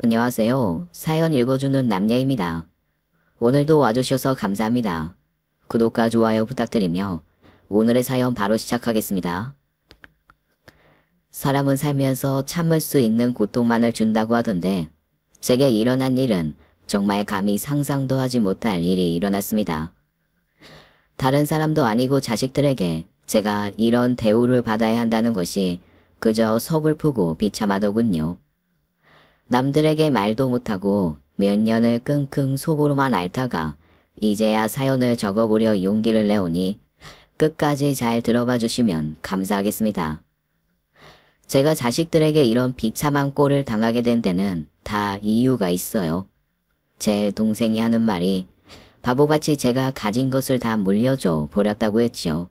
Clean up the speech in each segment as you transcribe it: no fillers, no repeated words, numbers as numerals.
안녕하세요. 사연 읽어주는 남녀입니다. 오늘도 와주셔서 감사합니다. 구독과 좋아요 부탁드리며 오늘의 사연 바로 시작하겠습니다. 사람은 살면서 참을 수 있는 고통만을 준다고 하던데 제게 일어난 일은 정말 감히 상상도 하지 못할 일이 일어났습니다. 다른 사람도 아니고 자식들에게 제가 이런 대우를 받아야 한다는 것이 그저 서글프고 비참하더군요. 남들에게 말도 못하고 몇 년을 끙끙 속으로만 앓다가 이제야 사연을 적어보려 용기를 내오니 끝까지 잘 들어봐 주시면 감사하겠습니다. 제가 자식들에게 이런 비참한 꼴을 당하게 된 데는 다 이유가 있어요. 제 동생이 하는 말이 바보같이 제가 가진 것을 다 물려줘 버렸다고 했죠.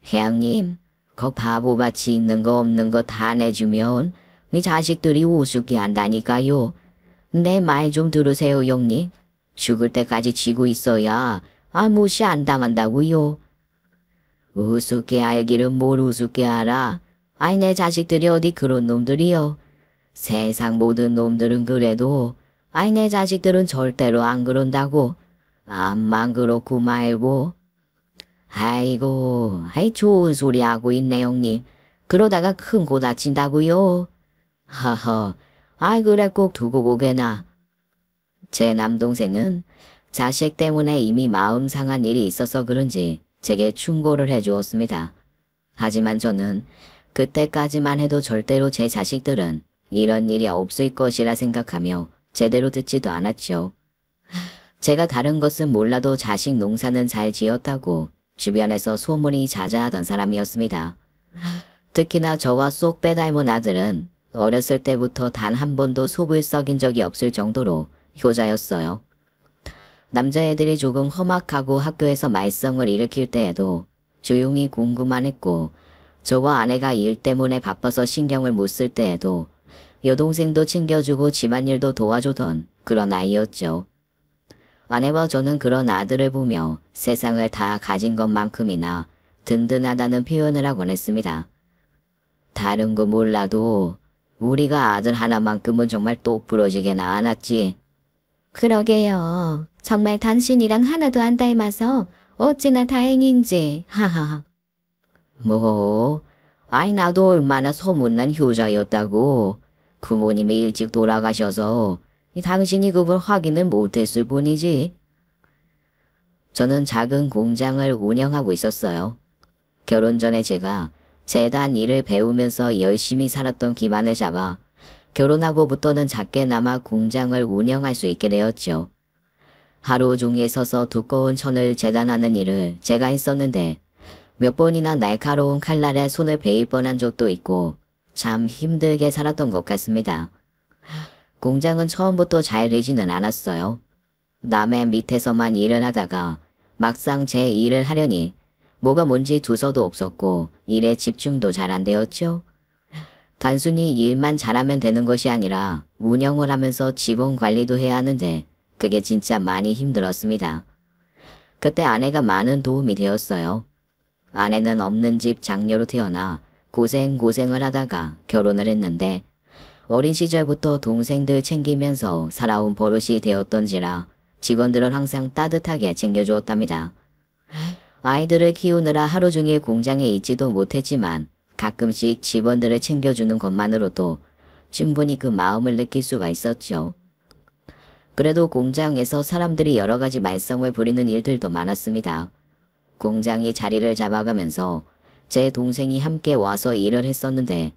회장님, 그 바보같이 있는 거 없는 거 다 내주면 이 자식들이 우습게 한다니까요. 내 말 좀 들으세요, 형님. 죽을 때까지 지고 있어야 무시 안 당한다고요. 우습게 알기를 뭘 우습게 알아. 아이 내 자식들이 어디 그런 놈들이요. 세상 모든 놈들은 그래도 아이 내 자식들은 절대로 안 그런다고. 암만 그렇고 말고. 아이고, 아이 좋은 소리 하고 있네 형님. 그러다가 큰 거 다친다고요. 하하, 아이 그래 꼭 두고 보게나. 제 남동생은 자식 때문에 이미 마음 상한 일이 있어서 그런지 제게 충고를 해주었습니다. 하지만 저는 그때까지만 해도 절대로 제 자식들은 이런 일이 없을 것이라 생각하며 제대로 듣지도 않았죠. 제가 다른 것은 몰라도 자식 농사는 잘 지었다고 주변에서 소문이 자자하던 사람이었습니다. 특히나 저와 쏙 빼닮은 아들은 어렸을 때부터 단 한 번도 속을 썩인 적이 없을 정도로 효자였어요. 남자애들이 조금 험악하고 학교에서 말썽을 일으킬 때에도 조용히 공부만 했고 저와 아내가 일 때문에 바빠서 신경을 못 쓸 때에도 여동생도 챙겨주고 집안일도 도와주던 그런 아이였죠. 아내와 저는 그런 아들을 보며 세상을 다 가진 것만큼이나 든든하다는 표현을 하곤 했습니다. 다른 거 몰라도 우리가 아들 하나만큼은 정말 똑부러지게 낳아놨지. 그러게요. 정말 당신이랑 하나도 안 닮아서 어찌나 다행인지. 하하. 뭐, 아이 나도 얼마나 소문난 효자였다고. 부모님이 일찍 돌아가셔서 당신이 그걸 확인을 못했을 뿐이지. 저는 작은 공장을 운영하고 있었어요. 결혼 전에 제가 재단 일을 배우면서 열심히 살았던 기반을 잡아 결혼하고부터는 작게나마 공장을 운영할 수 있게 되었죠. 하루 종일 서서 두꺼운 천을 재단하는 일을 제가 했었는데 몇 번이나 날카로운 칼날에 손을 베일 뻔한 적도 있고 참 힘들게 살았던 것 같습니다. 공장은 처음부터 잘 되지는 않았어요. 남의 밑에서만 일을 하다가 막상 제 일을 하려니 뭐가 뭔지 두서도 없었고 일에 집중도 잘 안 되었죠. 단순히 일만 잘하면 되는 것이 아니라 운영을 하면서 직원 관리도 해야 하는데 그게 진짜 많이 힘들었습니다. 그때 아내가 많은 도움이 되었어요. 아내는 없는 집 장녀로 태어나 고생을 하다가 결혼을 했는데 어린 시절부터 동생들 챙기면서 살아온 버릇이 되었던지라 직원들을 항상 따뜻하게 챙겨주었답니다. 아이들을 키우느라 하루 종일 공장에 있지도 못했지만 가끔씩 직원들을 챙겨주는 것만으로도 충분히 그 마음을 느낄 수가 있었죠. 그래도 공장에서 사람들이 여러 가지 말썽을 부리는 일들도 많았습니다. 공장이 자리를 잡아가면서 제 동생이 함께 와서 일을 했었는데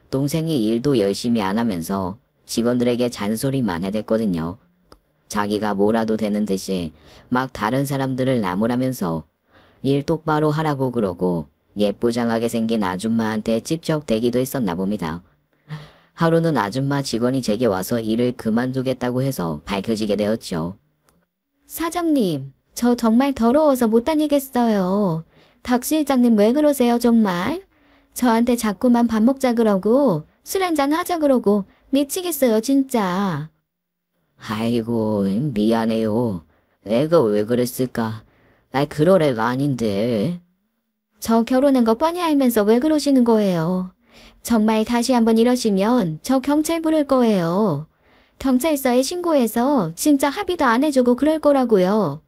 동생이 일도 열심히 안 하면서 직원들에게 잔소리만 해댔거든요. 자기가 뭐라도 되는 듯이 막 다른 사람들을 나무라면서 일 똑바로 하라고 그러고 예쁘장하게 생긴 아줌마한테 찝적대기도 했었나 봅니다. 하루는 아줌마 직원이 제게 와서 일을 그만두겠다고 해서 밝혀지게 되었죠. 사장님, 저 정말 더러워서 못 다니겠어요. 박 실장님 왜 그러세요 정말? 저한테 자꾸만 밥 먹자 그러고 술 한잔 하자 그러고 미치겠어요 진짜. 아이고 미안해요. 애가 왜 그랬을까? 그럴 애가 아닌데. 저 결혼한 거 뻔히 알면서 왜 그러시는 거예요? 정말 다시 한번 이러시면 저 경찰 부를 거예요. 경찰서에 신고해서 진짜 합의도 안 해주고 그럴 거라고요.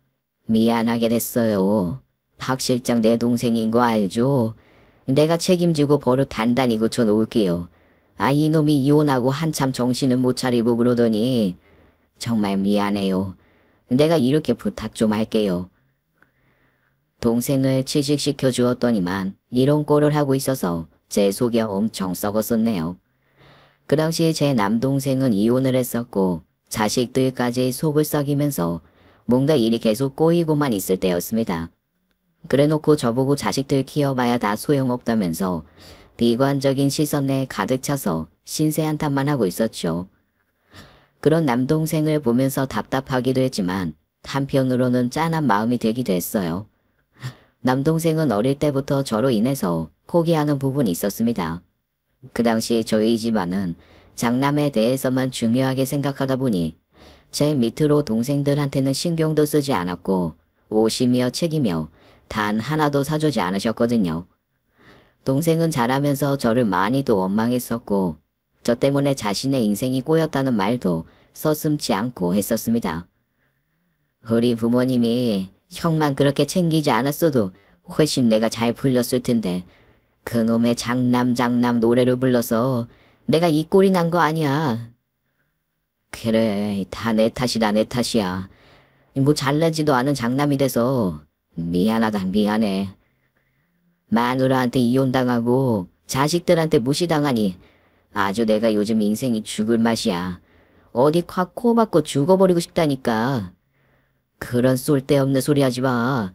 미안하게 됐어요. 박 실장 내 동생인 거 알죠? 내가 책임지고 버릇 단단히 고쳐놓을게요. 아, 이놈이 이혼하고 한참 정신은 못 차리고 그러더니 정말 미안해요. 내가 이렇게 부탁 좀 할게요. 동생을 취직시켜 주었더니만 이런 꼴을 하고 있어서 제 속이 엄청 썩었었네요. 그 당시 제 남동생은 이혼을 했었고 자식들까지 속을 썩이면서 뭔가 일이 계속 꼬이고만 있을 때였습니다. 그래놓고 저보고 자식들 키워봐야 다 소용없다면서 비관적인 시선에 가득 차서 신세한탄만 하고 있었죠. 그런 남동생을 보면서 답답하기도 했지만 한편으로는 짠한 마음이 들기도 했어요. 남동생은 어릴 때부터 저로 인해서 포기하는 부분이 있었습니다. 그 당시 저희 집안은 장남에 대해서만 중요하게 생각하다 보니 제 밑으로 동생들한테는 신경도 쓰지 않았고 옷이며 책이며 단 하나도 사주지 않으셨거든요. 동생은 자라면서 저를 많이도 원망했었고 저 때문에 자신의 인생이 꼬였다는 말도 서슴지 않고 했었습니다. 우리 부모님이 형만 그렇게 챙기지 않았어도 훨씬 내가 잘 풀렸을 텐데 그놈의 장남 노래를 불러서 내가 이 꼴이 난 거 아니야. 그래, 다 내 탓이다, 내 탓이야. 뭐 잘나지도 않은 장남이 돼서 미안하다, 미안해. 마누라한테 이혼당하고 자식들한테 무시당하니 아주 내가 요즘 인생이 죽을 맛이야. 어디 확 코 박고 죽어버리고 싶다니까. 그런 쏠데없는 소리 하지 마.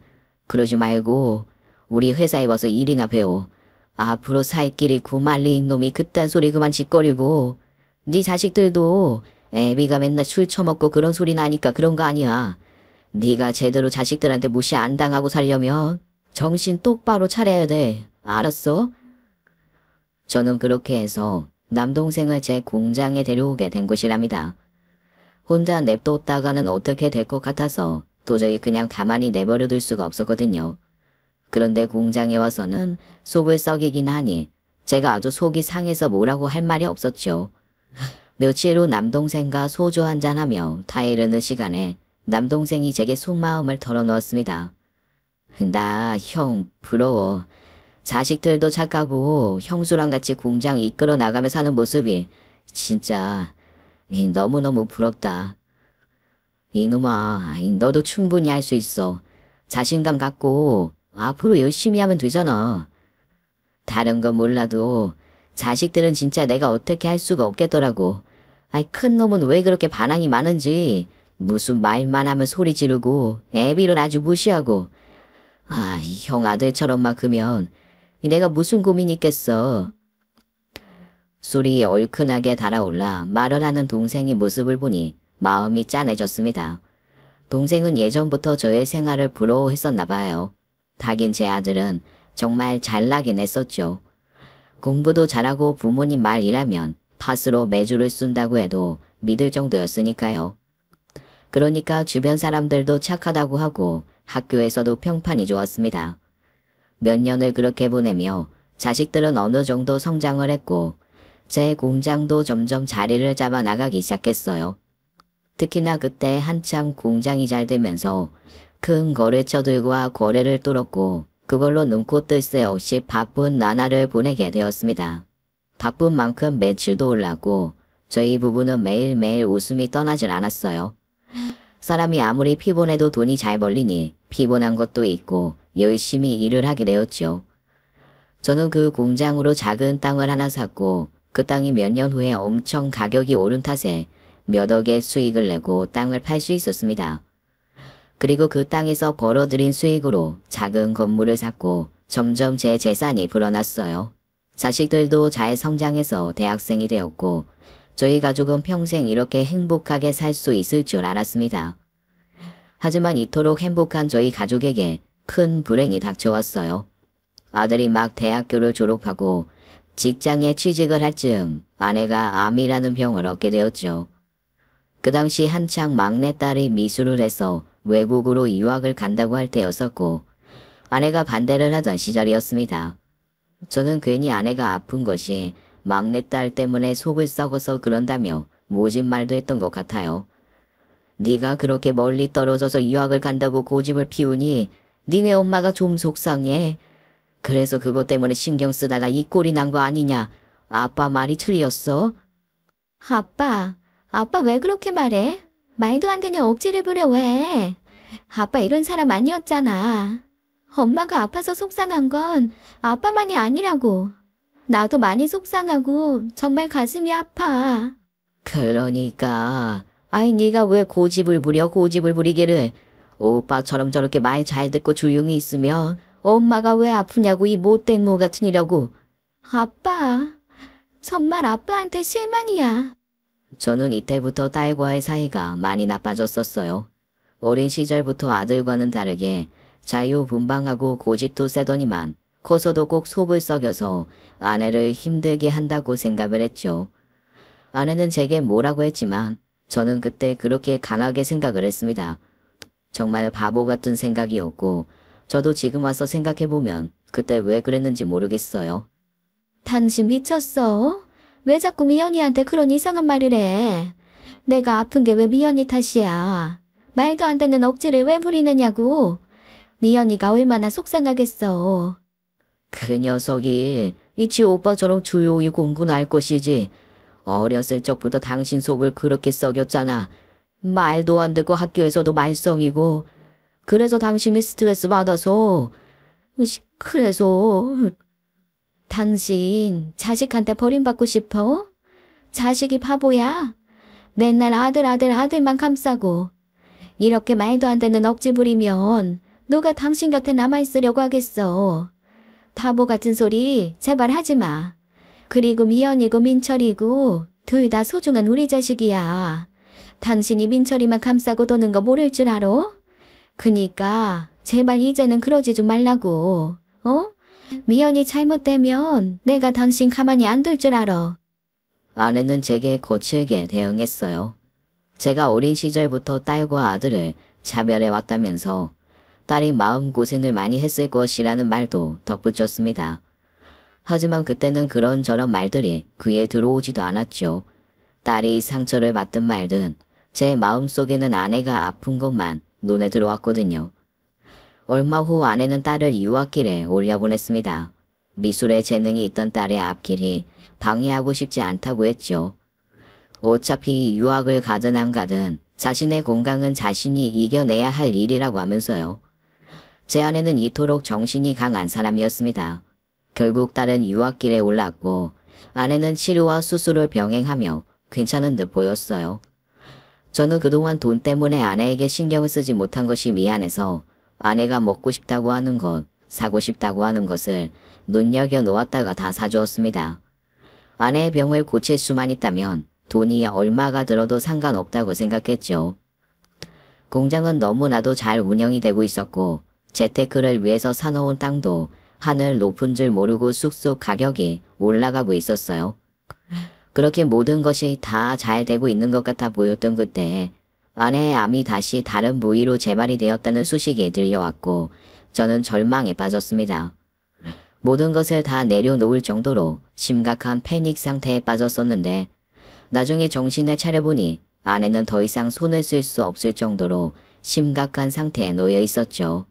그러지 말고 우리 회사에 와서 일이나 배워. 앞으로 살 길이 구말리인 놈이 그딴 소리 그만 짓거리고 네 자식들도 애비가 맨날 술 처먹고 그런 소리 나니까 그런 거 아니야. 네가 제대로 자식들한테 무시 안 당하고 살려면 정신 똑바로 차려야 돼. 알았어? 저는 그렇게 해서 남동생을 제 공장에 데려오게 된 것이랍니다. 혼자 냅뒀다가는 어떻게 될 것 같아서 도저히 그냥 가만히 내버려둘 수가 없었거든요. 그런데 공장에 와서는 속을 썩이긴 하니 제가 아주 속이 상해서 뭐라고 할 말이 없었죠. 며칠 후 남동생과 소주 한잔하며 다 이르는 시간에 남동생이 제게 속마음을 털어놓았습니다. 나 형 부러워. 자식들도 착하고 형수랑 같이 공장 이끌어 나가며 사는 모습이 진짜 너무너무 부럽다. 이놈아, 너도 충분히 할 수 있어. 자신감 갖고 앞으로 열심히 하면 되잖아. 다른 건 몰라도 자식들은 진짜 내가 어떻게 할 수가 없겠더라고. 아이, 큰 놈은 왜 그렇게 반항이 많은지. 무슨 말만 하면 소리 지르고 애비를 아주 무시하고. 아, 형 아들처럼만 크면 내가 무슨 고민이 있겠어. 술이 얼큰하게 달아올라 말을 하는 동생의 모습을 보니 마음이 짠해졌습니다. 동생은 예전부터 저의 생활을 부러워했었나 봐요. 하긴 제 아들은 정말 잘나긴 했었죠. 공부도 잘하고 부모님 말이라면 팥으로 매주를 쓴다고 해도 믿을 정도였으니까요. 그러니까 주변 사람들도 착하다고 하고 학교에서도 평판이 좋았습니다. 몇 년을 그렇게 보내며 자식들은 어느 정도 성장을 했고 제 공장도 점점 자리를 잡아 나가기 시작했어요. 특히나 그때 한참 공장이 잘 되면서 큰 거래처들과 거래를 뚫었고 그걸로 눈코 뜰 새 없이 바쁜 나날을 보내게 되었습니다. 바쁜 만큼 매출도 올랐고 저희 부부는 매일매일 웃음이 떠나질 않았어요. 사람이 아무리 피곤해도 돈이 잘 벌리니 피곤한 것도 있고 열심히 일을 하게 되었죠. 저는 그 공장으로 작은 땅을 하나 샀고 그 땅이 몇 년 후에 엄청 가격이 오른 탓에 몇 억의 수익을 내고 땅을 팔 수 있었습니다. 그리고 그 땅에서 벌어들인 수익으로 작은 건물을 샀고 점점 제 재산이 불어났어요. 자식들도 잘 성장해서 대학생이 되었고 저희 가족은 평생 이렇게 행복하게 살 수 있을 줄 알았습니다. 하지만 이토록 행복한 저희 가족에게 큰 불행이 닥쳐왔어요. 아들이 막 대학교를 졸업하고 직장에 취직을 할 즈음 아내가 암이라는 병을 얻게 되었죠. 그 당시 한창 막내딸이 미술을 해서 외국으로 유학을 간다고 할 때였었고 아내가 반대를 하던 시절이었습니다. 저는 괜히 아내가 아픈 것이 막내딸 때문에 속을 썩어서 그런다며 모진 말도 했던 것 같아요. 네가 그렇게 멀리 떨어져서 유학을 간다고 고집을 피우니 니네 엄마가 좀 속상해. 그래서 그것 때문에 신경 쓰다가 이 꼴이 난 거 아니냐. 아빠 말이 틀렸어? 아빠 왜 그렇게 말해? 말도 안 되는 억지를 부려 왜? 아빠 이런 사람 아니었잖아. 엄마가 아파서 속상한 건 아빠만이 아니라고. 나도 많이 속상하고 정말 가슴이 아파. 그러니까 아이 네가 왜 고집을 부려 고집을 부리기를. 오빠처럼 저렇게 말 잘 듣고 조용히 있으면 엄마가 왜 아프냐고 이 못된 모 같은 이라고. 아빠 정말 아빠한테 실망이야. 저는 이때부터 딸과의 사이가 많이 나빠졌었어요. 어린 시절부터 아들과는 다르게 자유분방하고 고집도 세더니만 커서도 꼭 속을 썩여서 아내를 힘들게 한다고 생각을 했죠. 아내는 제게 뭐라고 했지만 저는 그때 그렇게 강하게 생각을 했습니다. 정말 바보 같은 생각이었고 저도 지금 와서 생각해보면 그때 왜 그랬는지 모르겠어요. 당신 미쳤어? 왜 자꾸 미연이한테 그런 이상한 말을 해? 내가 아픈 게 왜 미연이 탓이야? 말도 안 되는 억지를 왜 부리느냐고. 미연이가 얼마나 속상하겠어. 그 녀석이 이치 오빠처럼 조용히 공부나 할 것이지. 어렸을 적부터 당신 속을 그렇게 썩였잖아. 말도 안 듣고 학교에서도 말썽이고. 그래서 당신이 스트레스 받아서. 그래서 당신 자식한테 버림받고 싶어? 자식이 바보야? 맨날 아들만 감싸고. 이렇게 말도 안 되는 억지 부리면 누가 당신 곁에 남아있으려고 하겠어. 바보 같은 소리 제발 하지 마. 그리고 미연이고 민철이고 둘 다 소중한 우리 자식이야. 당신이 민철이만 감싸고 도는 거 모를 줄 알아? 그니까 제발 이제는 그러지 좀 말라고. 어? 미연이 잘못되면 내가 당신 가만히 안 둘 줄 알아. 아내는 제게 거칠게 대응했어요. 제가 어린 시절부터 딸과 아들을 차별해 왔다면서 딸이 마음고생을 많이 했을 것이라는 말도 덧붙였습니다. 하지만 그때는 그런저런 말들이 귀에 들어오지도 않았죠. 딸이 상처를 받든 말든 제 마음속에는 아내가 아픈 것만 눈에 들어왔거든요. 얼마 후 아내는 딸을 유학길에 올려보냈습니다. 미술에 재능이 있던 딸의 앞길이 방해하고 싶지 않다고 했죠. 어차피 유학을 가든 안 가든 자신의 건강은 자신이 이겨내야 할 일이라고 하면서요. 제 아내는 이토록 정신이 강한 사람이었습니다. 결국 딸은 유학길에 올랐고 아내는 치료와 수술을 병행하며 괜찮은 듯 보였어요. 저는 그동안 돈 때문에 아내에게 신경을 쓰지 못한 것이 미안해서 아내가 먹고 싶다고 하는 것, 사고 싶다고 하는 것을 눈여겨놓았다가 다 사주었습니다. 아내의 병을 고칠 수만 있다면 돈이 얼마가 들어도 상관없다고 생각했죠. 공장은 너무나도 잘 운영이 되고 있었고 재테크를 위해서 사놓은 땅도 하늘 높은 줄 모르고 쑥쑥 가격이 올라가고 있었어요. 그렇게 모든 것이 다 잘 되고 있는 것 같아 보였던 그때 아내의 암이 다시 다른 부위로 재발이 되었다는 소식이 들려왔고 저는 절망에 빠졌습니다. 모든 것을 다 내려놓을 정도로 심각한 패닉 상태에 빠졌었는데 나중에 정신을 차려보니 아내는 더 이상 손을 쓸 수 없을 정도로 심각한 상태에 놓여 있었죠.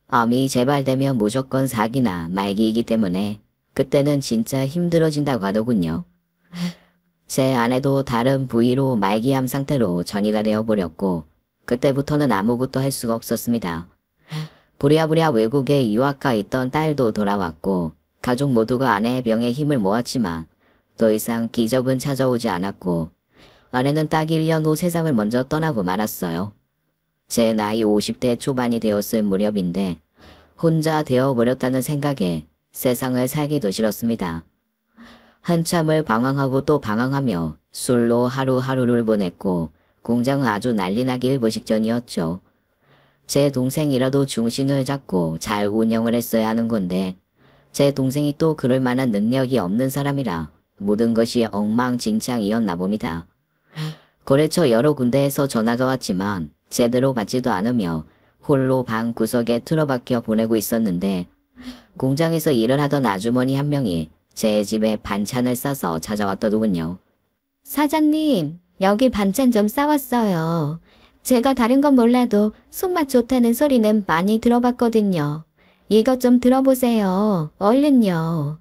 암이 재발되면 무조건 사기나 말기이기 때문에 그때는 진짜 힘들어진다고 하더군요. 제 아내도 다른 부위로 말기암 상태로 전이가 되어버렸고 그때부터는 아무것도 할 수가 없었습니다. 부랴부랴 외국에 유학가 있던 딸도 돌아왔고 가족 모두가 아내의 병에 힘을 모았지만 더 이상 기적은 찾아오지 않았고 아내는 딱 1년 후 세상을 먼저 떠나고 말았어요. 제 나이 50대 초반이 되었을 무렵인데 혼자 되어버렸다는 생각에 세상을 살기도 싫었습니다. 한참을 방황하고 또 방황하며 술로 하루하루를 보냈고 공장은 아주 난리나기 일보 직전이었죠. 제 동생이라도 중심을 잡고 잘 운영을 했어야 하는 건데 제 동생이 또 그럴 만한 능력이 없는 사람이라 모든 것이 엉망진창이었나 봅니다. 거래처 여러 군데에서 전화가 왔지만 제대로 받지도 않으며 홀로 방 구석에 틀어박혀 보내고 있었는데 공장에서 일을 하던 아주머니 한 명이 제 집에 반찬을 싸서 찾아왔더군요. 사장님, 여기 반찬 좀 싸왔어요. 제가 다른 건 몰라도 손맛 좋다는 소리는 많이 들어봤거든요. 이것 좀 들어보세요. 얼른요.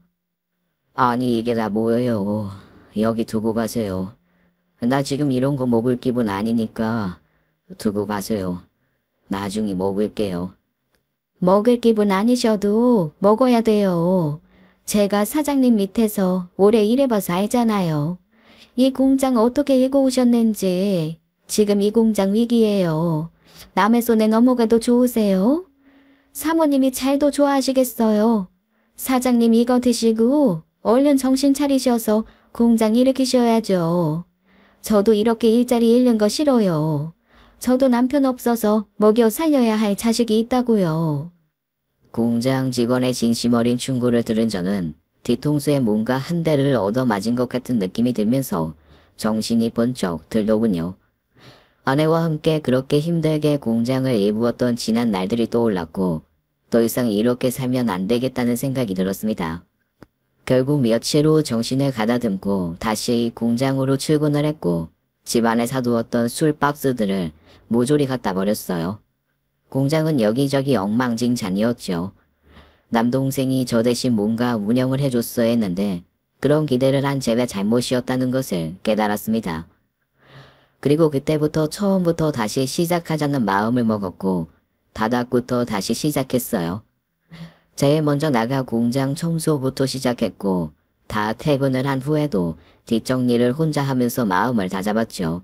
아니 이게 다 뭐예요. 여기 두고 가세요. 나 지금 이런 거 먹을 기분 아니니까 두고 가세요. 나중에 먹을게요. 먹을 기분 아니셔도 먹어야 돼요. 제가 사장님 밑에서 오래 일해봐서 알잖아요. 이 공장 어떻게 일고 오셨는지. 지금 이 공장 위기예요. 남의 손에 넘어가도 좋으세요? 사모님이 잘도 좋아하시겠어요. 사장님 이거 드시고 얼른 정신 차리셔서 공장 일으키셔야죠. 저도 이렇게 일자리 잃는 거 싫어요. 저도 남편 없어서 먹여 살려야 할 자식이 있다고요. 공장 직원의 진심 어린 충고를 들은 저는 뒤통수에 뭔가 한 대를 얻어맞은 것 같은 느낌이 들면서 정신이 번쩍 들더군요. 아내와 함께 그렇게 힘들게 공장을 일구었던 지난 날들이 떠올랐고 더 이상 이렇게 살면 안 되겠다는 생각이 들었습니다. 결국 며칠 후 정신을 가다듬고 다시 공장으로 출근을 했고 집안에 사두었던 술 박스들을 모조리 갖다 버렸어요. 공장은 여기저기 엉망진창이었죠. 남동생이 저 대신 뭔가 운영을 해줬어야 했는데 그런 기대를 한 제가 잘못이었다는 것을 깨달았습니다. 그리고 그때부터 처음부터 다시 시작하자는 마음을 먹었고 다닥부터 다시 시작했어요. 제일 먼저 나가 공장 청소부터 시작했고 다 퇴근을 한 후에도 뒷정리를 혼자 하면서 마음을 다잡았죠.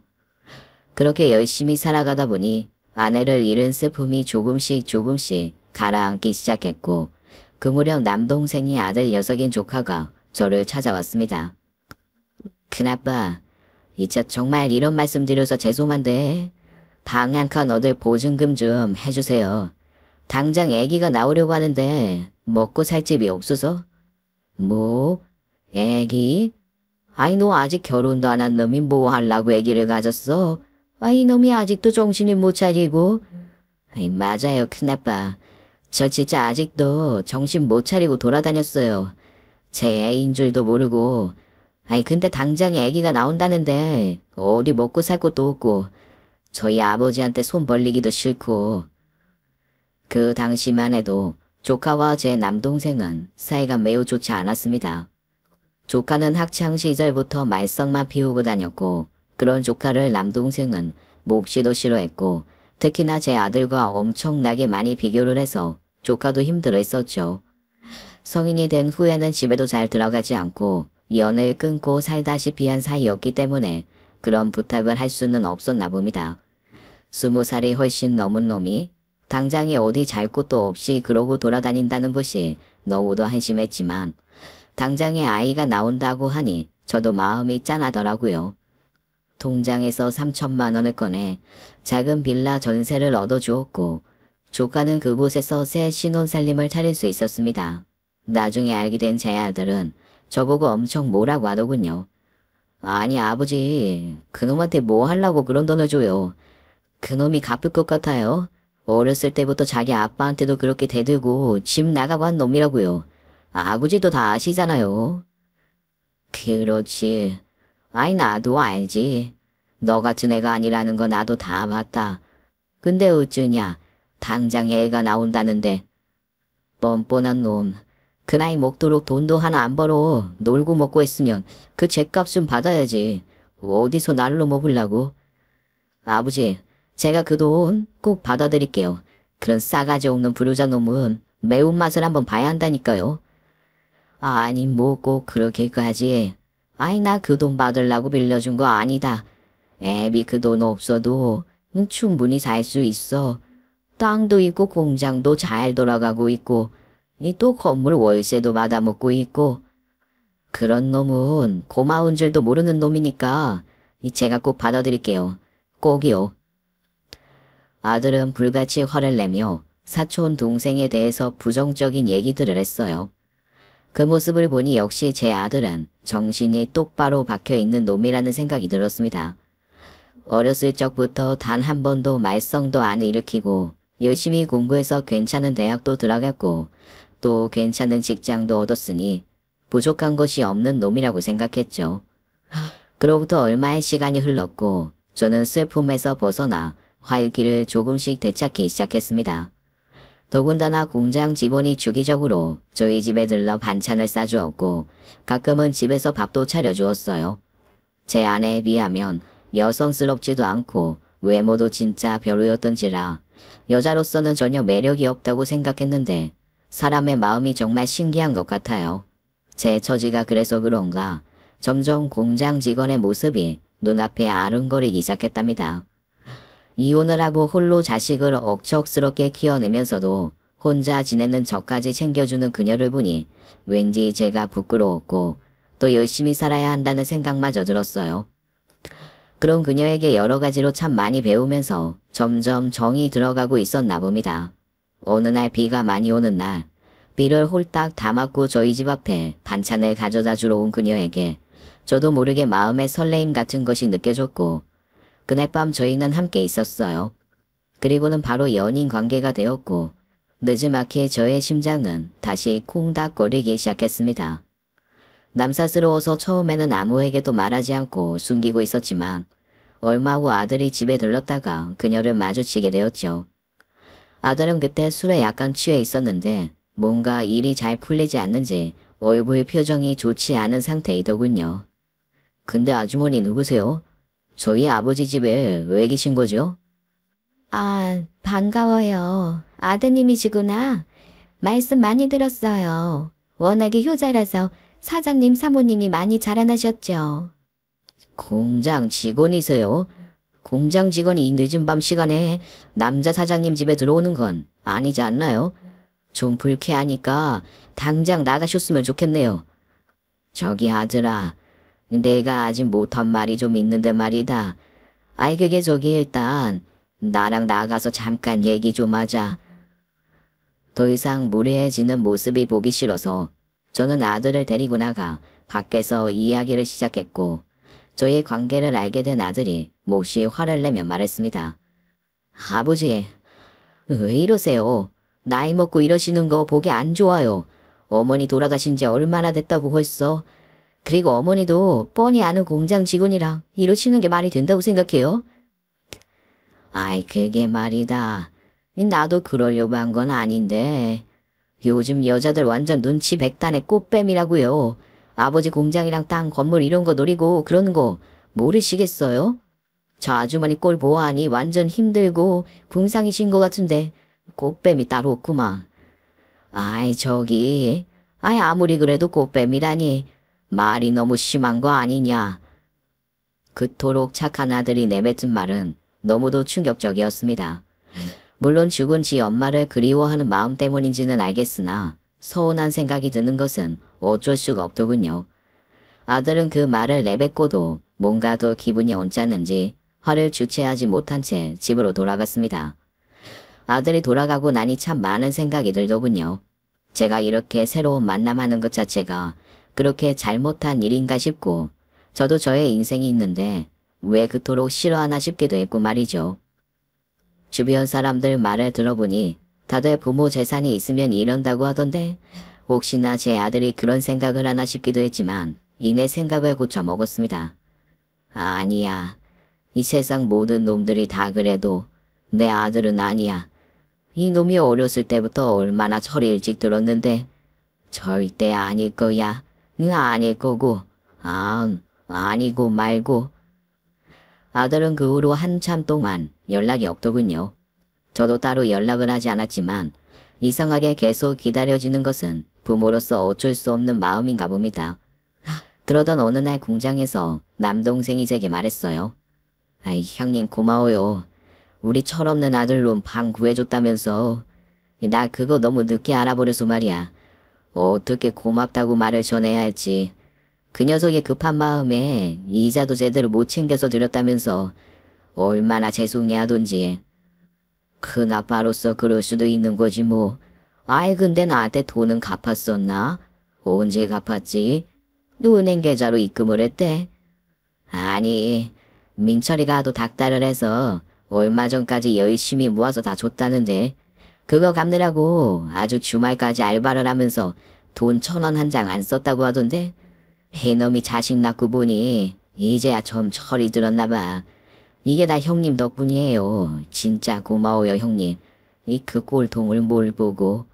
그렇게 열심히 살아가다 보니 아내를 잃은 슬픔이 조금씩 가라앉기 시작했고 그 무렵 남동생이 아들 녀석인 조카가 저를 찾아왔습니다. 큰아빠, 이제 정말 이런 말씀 드려서 죄송한데 방 한 칸 얻을 보증금 좀 해주세요. 당장 애기가 나오려고 하는데 먹고 살 집이 없어서. 뭐? 애기? 아이 너 아직 결혼도 안 한 놈이 뭐 하려고 애기를 가졌어? 아이 놈이 아직도 정신을 못 차리고. 아이 맞아요 큰아빠. 저 진짜 아직도 정신 못 차리고 돌아다녔어요. 제 애인 줄도 모르고. 아이 근데 당장 애기가 나온다는데 어디 먹고 살 곳도 없고 저희 아버지한테 손 벌리기도 싫고. 그 당시만 해도 조카와 제 남동생은 사이가 매우 좋지 않았습니다. 조카는 학창 시절부터 말썽만 피우고 다녔고 그런 조카를 남동생은 몹시도 싫어했고 특히나 제 아들과 엄청나게 많이 비교를 해서 조카도 힘들어했었죠. 성인이 된 후에는 집에도 잘 들어가지 않고 연을 끊고 살다시피 한 사이였기 때문에 그런 부탁을 할 수는 없었나 봅니다. 20살이 훨씬 넘은 놈이 당장에 어디 잘 곳도 없이 그러고 돌아다닌다는 것이 너무도 한심했지만 당장에 아이가 나온다고 하니 저도 마음이 짠하더라고요. 통장에서 3천만 원을 꺼내 작은 빌라 전세를 얻어주었고 조카는 그곳에서 새 신혼살림을 차릴 수 있었습니다. 나중에 알게 된 제 아들은 저보고 엄청 뭐라고 하더군요. 아니 아버지 그놈한테 뭐 하려고 그런 돈을 줘요. 그놈이 갚을 것 같아요. 어렸을 때부터 자기 아빠한테도 그렇게 대들고 집 나가고 한 놈이라고요. 아버지도 다 아시잖아요. 그렇지. 아이 나도 알지. 너 같은 애가 아니라는 거 나도 다 봤다. 근데 어쩌냐. 당장 애가 나온다는데. 뻔뻔한 놈. 그 나이 먹도록 돈도 하나 안 벌어. 놀고 먹고 했으면 그 죗값 좀 받아야지. 어디서 날로 먹으려고. 아버지, 제가 그 돈 꼭 받아드릴게요. 그런 싸가지 없는 부르자 놈은 매운맛을 한번 봐야 한다니까요. 아니 뭐 꼭 그렇게까지. 아이 나 그 돈 받으려고 빌려준 거 아니다. 애비 그 돈 없어도 충분히 살 수 있어. 땅도 있고 공장도 잘 돌아가고 있고 이 또 건물 월세도 받아먹고 있고. 그런 놈은 고마운 줄도 모르는 놈이니까 제가 꼭 받아드릴게요. 꼭이요. 아들은 불같이 화를 내며 사촌 동생에 대해서 부정적인 얘기들을 했어요. 그 모습을 보니 역시 제 아들은 정신이 똑바로 박혀있는 놈이라는 생각이 들었습니다. 어렸을 적부터 단 한 번도 말썽도 안 일으키고 열심히 공부해서 괜찮은 대학도 들어갔고 또 괜찮은 직장도 얻었으니 부족한 것이 없는 놈이라고 생각했죠. 그로부터 얼마의 시간이 흘렀고 저는 슬픔에서 벗어나 활기를 조금씩 되찾기 시작했습니다. 더군다나 공장 직원이 주기적으로 저희 집에 들러 반찬을 싸주었고 가끔은 집에서 밥도 차려주었어요. 제 아내에 비하면 여성스럽지도 않고 외모도 진짜 별로였던지라 여자로서는 전혀 매력이 없다고 생각했는데 사람의 마음이 정말 신기한 것 같아요. 제 처지가 그래서 그런가 점점 공장 직원의 모습이 눈앞에 아른거리기 시작했답니다. 이혼을 하고 홀로 자식을 억척스럽게 키워내면서도 혼자 지내는 저까지 챙겨주는 그녀를 보니 왠지 제가 부끄러웠고 또 열심히 살아야 한다는 생각마저 들었어요. 그런 그녀에게 여러 가지로 참 많이 배우면서 점점 정이 들어가고 있었나 봅니다. 어느 날 비가 많이 오는 날 비를 홀딱 다 맞고 저희 집 앞에 반찬을 가져다 주러 온 그녀에게 저도 모르게 마음의 설레임 같은 것이 느껴졌고 그날 밤 저희는 함께 있었어요. 그리고는 바로 연인 관계가 되었고 늦지막히 저의 심장은 다시 콩닥거리기 시작했습니다. 남사스러워서 처음에는 아무에게도 말하지 않고 숨기고 있었지만 얼마 후 아들이 집에 들렀다가 그녀를 마주치게 되었죠. 아들은 그때 술에 약간 취해 있었는데 뭔가 일이 잘 풀리지 않는지 얼굴 표정이 좋지 않은 상태이더군요. 근데 아주머니 누구세요? 저희 아버지 집에 왜 계신 거죠? 아, 반가워요. 아드님이시구나. 말씀 많이 들었어요. 워낙에 효자라서 사장님 사모님이 많이 자라나셨죠. 공장 직원이세요? 공장 직원이 이 늦은 밤 시간에 남자 사장님 집에 들어오는 건 아니지 않나요? 좀 불쾌하니까 당장 나가셨으면 좋겠네요. 저기 아들아, 내가 아직 못한 말이 좀 있는데 말이다. 아이 그게 저기 일단 나랑 나가서 잠깐 얘기 좀 하자. 더 이상 무례해지는 모습이 보기 싫어서 저는 아들을 데리고 나가 밖에서 이야기를 시작했고 저희 관계를 알게 된 아들이 몹시 화를 내며 말했습니다. 아버지, 왜 이러세요? 나이 먹고 이러시는 거 보기 안 좋아요. 어머니 돌아가신 지 얼마나 됐다고 벌써. 그리고 어머니도 뻔히 아는 공장 직원이랑 이러시는 게 말이 된다고 생각해요? 아이 그게 말이다. 나도 그러려고 한 건 아닌데 요즘 여자들 완전 눈치 백단의 꽃뱀이라고요. 아버지 공장이랑 땅 건물 이런 거 노리고 그러는 거 모르시겠어요? 저 아주머니 꼴 보아하니 완전 힘들고 궁상이신 것 같은데 꽃뱀이 따로 없구만. 아이 저기 아무리 그래도 꽃뱀이라니 말이 너무 심한 거 아니냐. 그토록 착한 아들이 내뱉은 말은 너무도 충격적이었습니다. 물론 죽은 지 엄마를 그리워하는 마음 때문인지는 알겠으나 서운한 생각이 드는 것은 어쩔 수가 없더군요. 아들은 그 말을 내뱉고도 뭔가 더 기분이 언짢은지 화를 주체하지 못한 채 집으로 돌아갔습니다. 아들이 돌아가고 나니 참 많은 생각이 들더군요. 제가 이렇게 새로운 만남하는 것 자체가 그렇게 잘못한 일인가 싶고 저도 저의 인생이 있는데 왜 그토록 싫어하나 싶기도 했고 말이죠. 주변 사람들 말을 들어보니 다들 부모 재산이 있으면 이런다고 하던데 혹시나 제 아들이 그런 생각을 하나 싶기도 했지만 이내 생각을 고쳐 먹었습니다. 아니야. 이 세상 모든 놈들이 다 그래도 내 아들은 아니야. 이 놈이 어렸을 때부터 얼마나 철이 일찍 들었는데 절대 아닐 거야. 아닐 거고. 아니고 말고. 아들은 그 후로 한참 동안 연락이 없더군요. 저도 따로 연락을 하지 않았지만 이상하게 계속 기다려지는 것은 부모로서 어쩔 수 없는 마음인가 봅니다. 그러던 어느 날 공장에서 남동생이 제게 말했어요. 아이 형님 고마워요. 우리 철없는 아들로 방 구해줬다면서. 나 그거 너무 늦게 알아버려서 말이야. 어떻게 고맙다고 말을 전해야 할지. 그 녀석의 급한 마음에 이자도 제대로 못 챙겨서 드렸다면서 얼마나 죄송해하던지. 큰 아빠로서 그럴 수도 있는 거지 뭐. 아이 근데 나한테 돈은 갚았었나? 언제 갚았지? 은행 계좌로 입금을 했대. 아니 민철이가 하도 닥달을 해서 얼마 전까지 열심히 모아서 다 줬다는데 그거 갚느라고 아주 주말까지 알바를 하면서 돈 1,000원 한 장 안 썼다고 하던데. 해놈이 자식 낳고 보니 이제야 좀 철이 들었나 봐. 이게 다 형님 덕분이에요. 진짜 고마워요, 형님. 이 그 꼴통을 뭘 보고.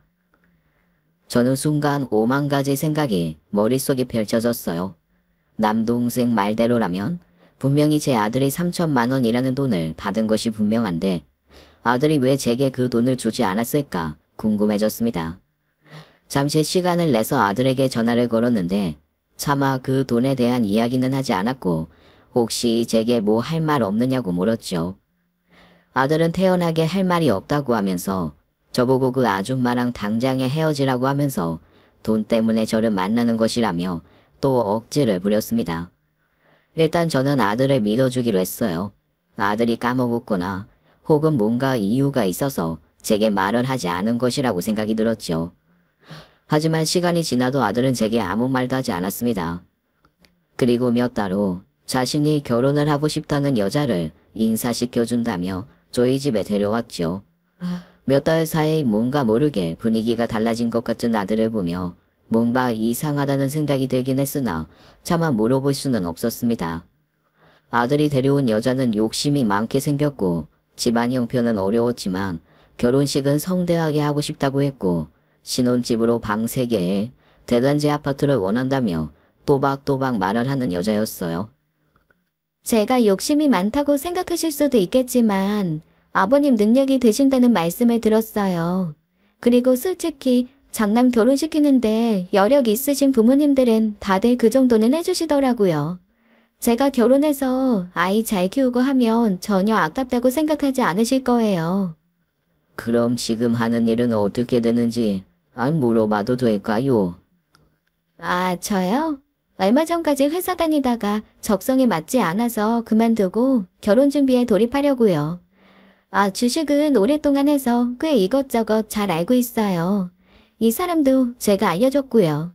저는 순간 5만 가지 생각이 머릿속에 펼쳐졌어요. 남동생 말대로라면 분명히 제 아들이 3천만 원이라는 돈을 받은 것이 분명한데 아들이 왜 제게 그 돈을 주지 않았을까 궁금해졌습니다. 잠시 시간을 내서 아들에게 전화를 걸었는데 차마 그 돈에 대한 이야기는 하지 않았고 혹시 제게 뭐 할 말 없느냐고 물었죠. 아들은 태연하게 할 말이 없다고 하면서 저보고 그 아줌마랑 당장에 헤어지라고 하면서 돈 때문에 저를 만나는 것이라며 또 억지를 부렸습니다. 일단 저는 아들을 믿어주기로 했어요. 아들이 까먹었거나 혹은 뭔가 이유가 있어서 제게 말을 하지 않은 것이라고 생각이 들었죠. 하지만 시간이 지나도 아들은 제게 아무 말도 하지 않았습니다. 그리고 몇 달 후 자신이 결혼을 하고 싶다는 여자를 인사시켜준다며 저희 집에 데려왔죠. 몇 달 사이 뭔가 모르게 분위기가 달라진 것 같은 아들을 보며 뭔가 이상하다는 생각이 들긴 했으나 차마 물어볼 수는 없었습니다. 아들이 데려온 여자는 욕심이 많게 생겼고 집안 형편은 어려웠지만 결혼식은 성대하게 하고 싶다고 했고 신혼집으로 방 3개에 대단지 아파트를 원한다며 또박또박 말을 하는 여자였어요. 제가 욕심이 많다고 생각하실 수도 있겠지만 아버님 능력이 되신다는 말씀을 들었어요. 그리고 솔직히 장남 결혼시키는데 여력 있으신 부모님들은 다들 그 정도는 해주시더라고요. 제가 결혼해서 아이 잘 키우고 하면 전혀 아깝다고 생각하지 않으실 거예요. 그럼 지금 하는 일은 어떻게 되는지 물어봐도 될까요? 아, 저요? 얼마 전까지 회사 다니다가 적성에 맞지 않아서 그만두고 결혼 준비에 돌입하려고요. 아, 주식은 오랫동안 해서 꽤 이것저것 잘 알고 있어요. 이 사람도 제가 알려줬고요.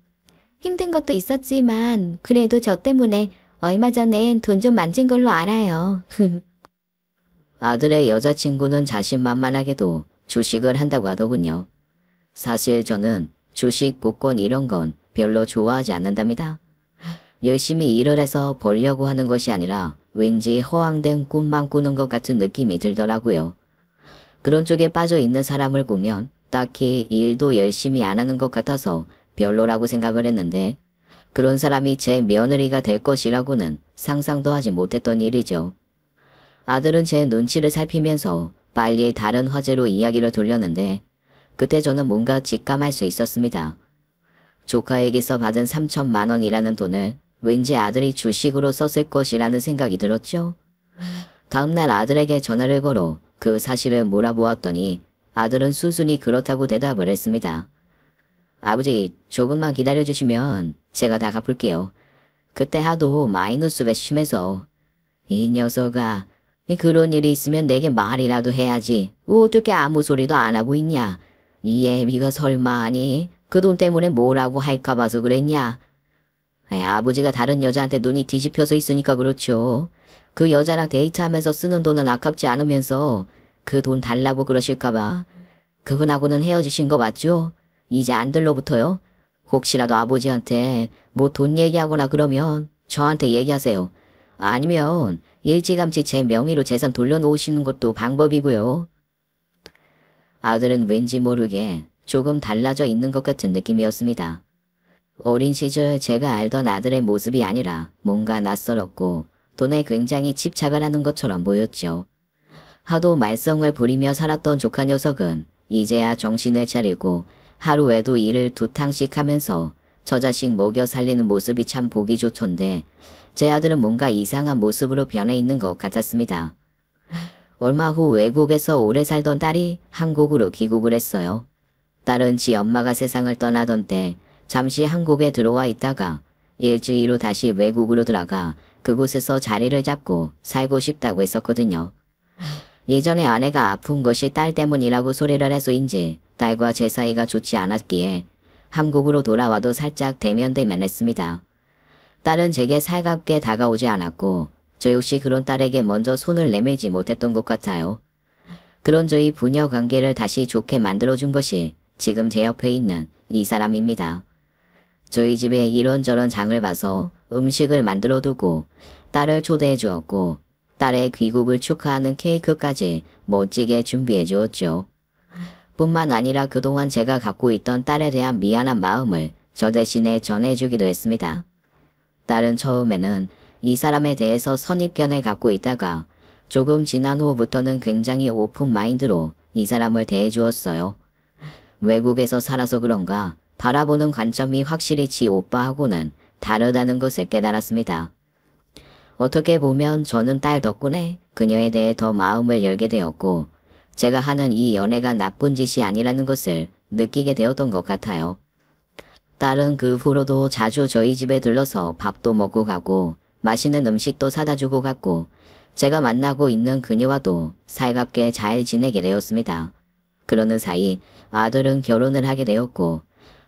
힘든 것도 있었지만 그래도 저 때문에 얼마 전엔 돈 좀 만진 걸로 알아요. 아들의 여자친구는 자신만만하게도 주식을 한다고 하더군요. 사실 저는 주식, 복권 이런 건 별로 좋아하지 않는답니다. 열심히 일을 해서 벌려고 하는 것이 아니라 왠지 허황된 꿈만 꾸는 것 같은 느낌이 들더라고요. 그런 쪽에 빠져 있는 사람을 보면 딱히 일도 열심히 안 하는 것 같아서 별로라고 생각을 했는데 그런 사람이 제 며느리가 될 것이라고는 상상도 하지 못했던 일이죠. 아들은 제 눈치를 살피면서 빨리 다른 화제로 이야기를 돌렸는데 그때 저는 뭔가 직감할 수 있었습니다. 조카에게서 받은 3천만 원이라는 돈을 왠지 아들이 주식으로 썼을 것이라는 생각이 들었죠. 다음날 아들에게 전화를 걸어 그 사실을 몰아보았더니 아들은 순순히 그렇다고 대답을 했습니다. 아버지, 조금만 기다려주시면 제가 다 갚을게요. 그때 하도 마이너스가 심해서. 이 녀석아, 그런 일이 있으면 내게 말이라도 해야지. 어떻게 아무 소리도 안 하고 있냐. 이 애비가 설마 아니 그 돈 때문에 뭐라고 할까 봐서 그랬냐. 아버지가 다른 여자한테 눈이 뒤집혀서 있으니까 그렇죠. 그 여자랑 데이트하면서 쓰는 돈은 아깝지 않으면서 그 돈 달라고 그러실까 봐. 그분하고는 헤어지신 거 맞죠? 이제 안 들러붙어요. 혹시라도 아버지한테 뭐 돈 얘기하거나 그러면 저한테 얘기하세요. 아니면 일찌감치 제 명의로 재산 돌려놓으시는 것도 방법이고요. 아들은 왠지 모르게 조금 달라져 있는 것 같은 느낌이었습니다. 어린 시절 제가 알던 아들의 모습이 아니라 뭔가 낯설었고 돈에 굉장히 집착을 하는 것처럼 보였죠. 하도 말썽을 부리며 살았던 조카 녀석은 이제야 정신을 차리고 하루에도 일을 2탕씩 하면서 저 자식 먹여 살리는 모습이 참 보기 좋던데 제 아들은 뭔가 이상한 모습으로 변해 있는 것 같았습니다. 얼마 후 외국에서 오래 살던 딸이 한국으로 귀국을 했어요. 딸은 지 엄마가 세상을 떠나던 때 잠시 한국에 들어와 있다가 일주일 후 다시 외국으로 들어가 그곳에서 자리를 잡고 살고 싶다고 했었거든요. 예전에 아내가 아픈 것이 딸 때문이라고 소리를 해서인지 딸과 제 사이가 좋지 않았기에 한국으로 돌아와도 살짝 대면대면했습니다. 딸은 제게 살갑게 다가오지 않았고 저 역시 그런 딸에게 먼저 손을 내밀지 못했던 것 같아요. 그런 저희 부녀 관계를 다시 좋게 만들어준 것이 지금 제 옆에 있는 이 사람입니다. 저희 집에 이런저런 장을 봐서 음식을 만들어 두고 딸을 초대해 주었고 딸의 귀국을 축하하는 케이크까지 멋지게 준비해 주었죠. 뿐만 아니라 그동안 제가 갖고 있던 딸에 대한 미안한 마음을 저 대신에 전해주기도 했습니다. 딸은 처음에는 이 사람에 대해서 선입견을 갖고 있다가 조금 지난 후부터는 굉장히 오픈 마인드로 이 사람을 대해주었어요. 외국에서 살아서 그런가 바라보는 관점이 확실히 지 오빠하고는 다르다는 것을 깨달았습니다. 어떻게 보면 저는 딸 덕분에 그녀에 대해 더 마음을 열게 되었고 제가 하는 이 연애가 나쁜 짓이 아니라는 것을 느끼게 되었던 것 같아요. 딸은 그 후로도 자주 저희 집에 들러서 밥도 먹고 가고 맛있는 음식도 사다 주고 갔고 제가 만나고 있는 그녀와도 살갑게 잘 지내게 되었습니다. 그러는 사이 아들은 결혼을 하게 되었고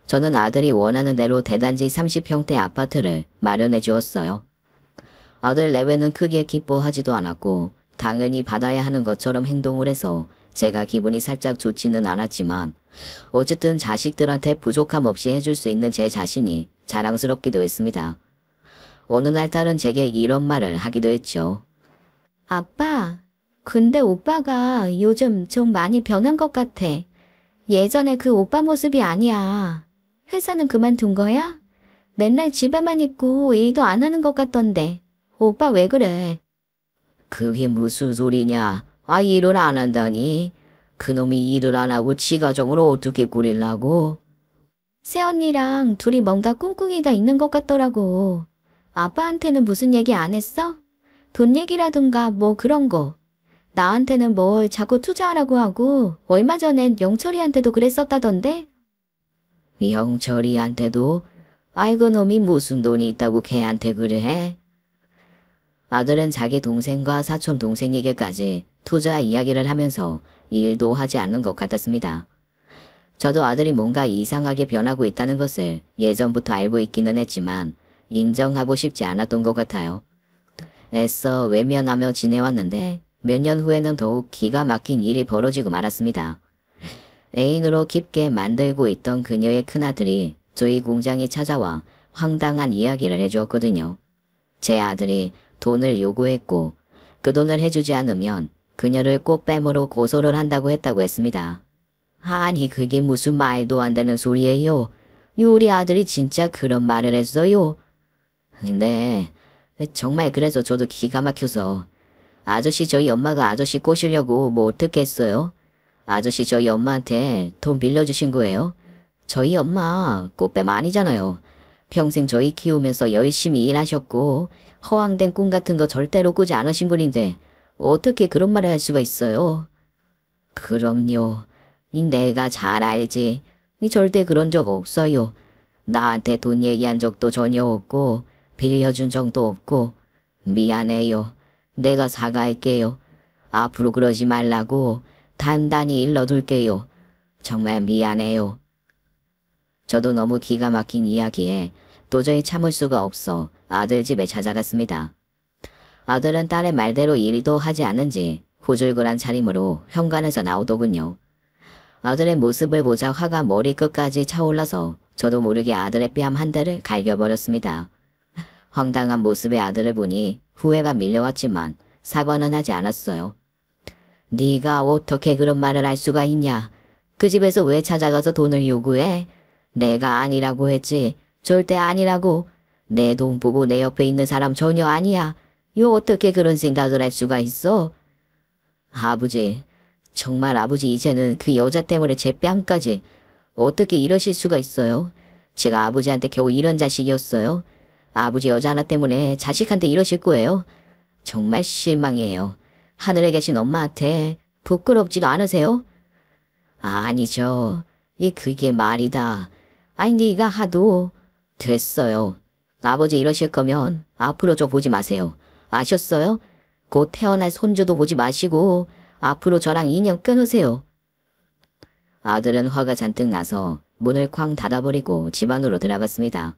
저는 아들이 원하는 대로 대단지 30평대 아파트를 마련해 주었어요. 아들 내외는 크게 기뻐하지도 않았고 당연히 받아야 하는 것처럼 행동을 해서 제가 기분이 살짝 좋지는 않았지만 어쨌든 자식들한테 부족함 없이 해줄 수 있는 제 자신이 자랑스럽기도 했습니다. 어느 날 딸은 제게 이런 말을 하기도 했죠. 아빠, 근데 오빠가 요즘 좀 많이 변한 것 같아. 예전에 그 오빠 모습이 아니야. 회사는 그만둔 거야? 맨날 집에만 있고 일도 안 하는 것 같던데. 오빠 왜 그래? 그게 무슨 소리냐? 일을 안 한다니? 그놈이 일을 안 하고 지 가정을 어떻게 꾸리려고? 새언니랑 둘이 뭔가 꿍꿍이가 있는 것 같더라고. 아빠한테는 무슨 얘기 안 했어? 돈 얘기라든가 뭐 그런 거. 나한테는 뭘 자꾸 투자하라고 하고 얼마 전엔 영철이한테도 그랬었다던데? 영철이한테도? 아이고 놈이 무슨 돈이 있다고 걔한테 그래? 아들은 자기 동생과 사촌 동생에게까지 투자 이야기를 하면서 일도 하지 않는 것 같았습니다. 저도 아들이 뭔가 이상하게 변하고 있다는 것을 예전부터 알고 있기는 했지만 인정하고 싶지 않았던 것 같아요. 애써 외면하며 지내왔는데 몇 년 후에는 더욱 기가 막힌 일이 벌어지고 말았습니다. 애인으로 깊게 만들고 있던 그녀의 큰아들이 저희 공장에 찾아와 황당한 이야기를 해주었거든요. 제 아들이 돈을 요구했고 그 돈을 해주지 않으면 그녀를 꽃뱀으로 고소를 한다고 했습니다. 아니 그게 무슨 말도 안 되는 소리예요. 우리 아들이 진짜 그런 말을 했어요. 네, 정말 그래서 저도 기가 막혀서 아저씨 저희 엄마가 아저씨 꼬시려고 뭐 어떻게 했어요? 아저씨 저희 엄마한테 돈 빌려주신 거예요? 저희 엄마 꽃뱀 아니잖아요. 평생 저희 키우면서 열심히 일하셨고 허황된 꿈 같은 거 절대로 꾸지 않으신 분인데 어떻게 그런 말을 할 수가 있어요? 그럼요. 내가 잘 알지. 절대 그런 적 없어요. 나한테 돈 얘기한 적도 전혀 없고 빌려준 적도 없고 미안해요. 내가 사과할게요. 앞으로 그러지 말라고 단단히 일러둘게요. 정말 미안해요. 저도 너무 기가 막힌 이야기에 도저히 참을 수가 없어 아들 집에 찾아갔습니다. 아들은 딸의 말대로 일도 하지 않은지 후줄근한 차림으로 현관에서 나오더군요. 아들의 모습을 보자 화가 머리끝까지 차올라서 저도 모르게 아들의 뺨 한 대를 갈겨버렸습니다. 황당한 모습의 아들을 보니 후회가 밀려왔지만 사과는 하지 않았어요. 네가 어떻게 그런 말을 할 수가 있냐? 그 집에서 왜 찾아가서 돈을 요구해? 내가 아니라고 했지. 절대 아니라고. 내 돈 보고 내 옆에 있는 사람 전혀 아니야. 어떻게 그런 생각을 할 수가 있어? 아버지, 정말 아버지 이제는 그 여자 때문에 제 뺨까지 어떻게 이러실 수가 있어요? 제가 아버지한테 겨우 이런 자식이었어요. 아버지 여자 하나 때문에 자식한테 이러실 거예요? 정말 실망이에요. 하늘에 계신 엄마한테 부끄럽지도 않으세요? 아니죠. 그게 말이다. 네가 하도 됐어요. 아버지 이러실 거면 앞으로 저 보지 마세요. 아셨어요? 곧 태어날 손주도 보지 마시고 앞으로 저랑 인연 끊으세요. 아들은 화가 잔뜩 나서 문을 쾅 닫아버리고 집 안으로 들어갔습니다.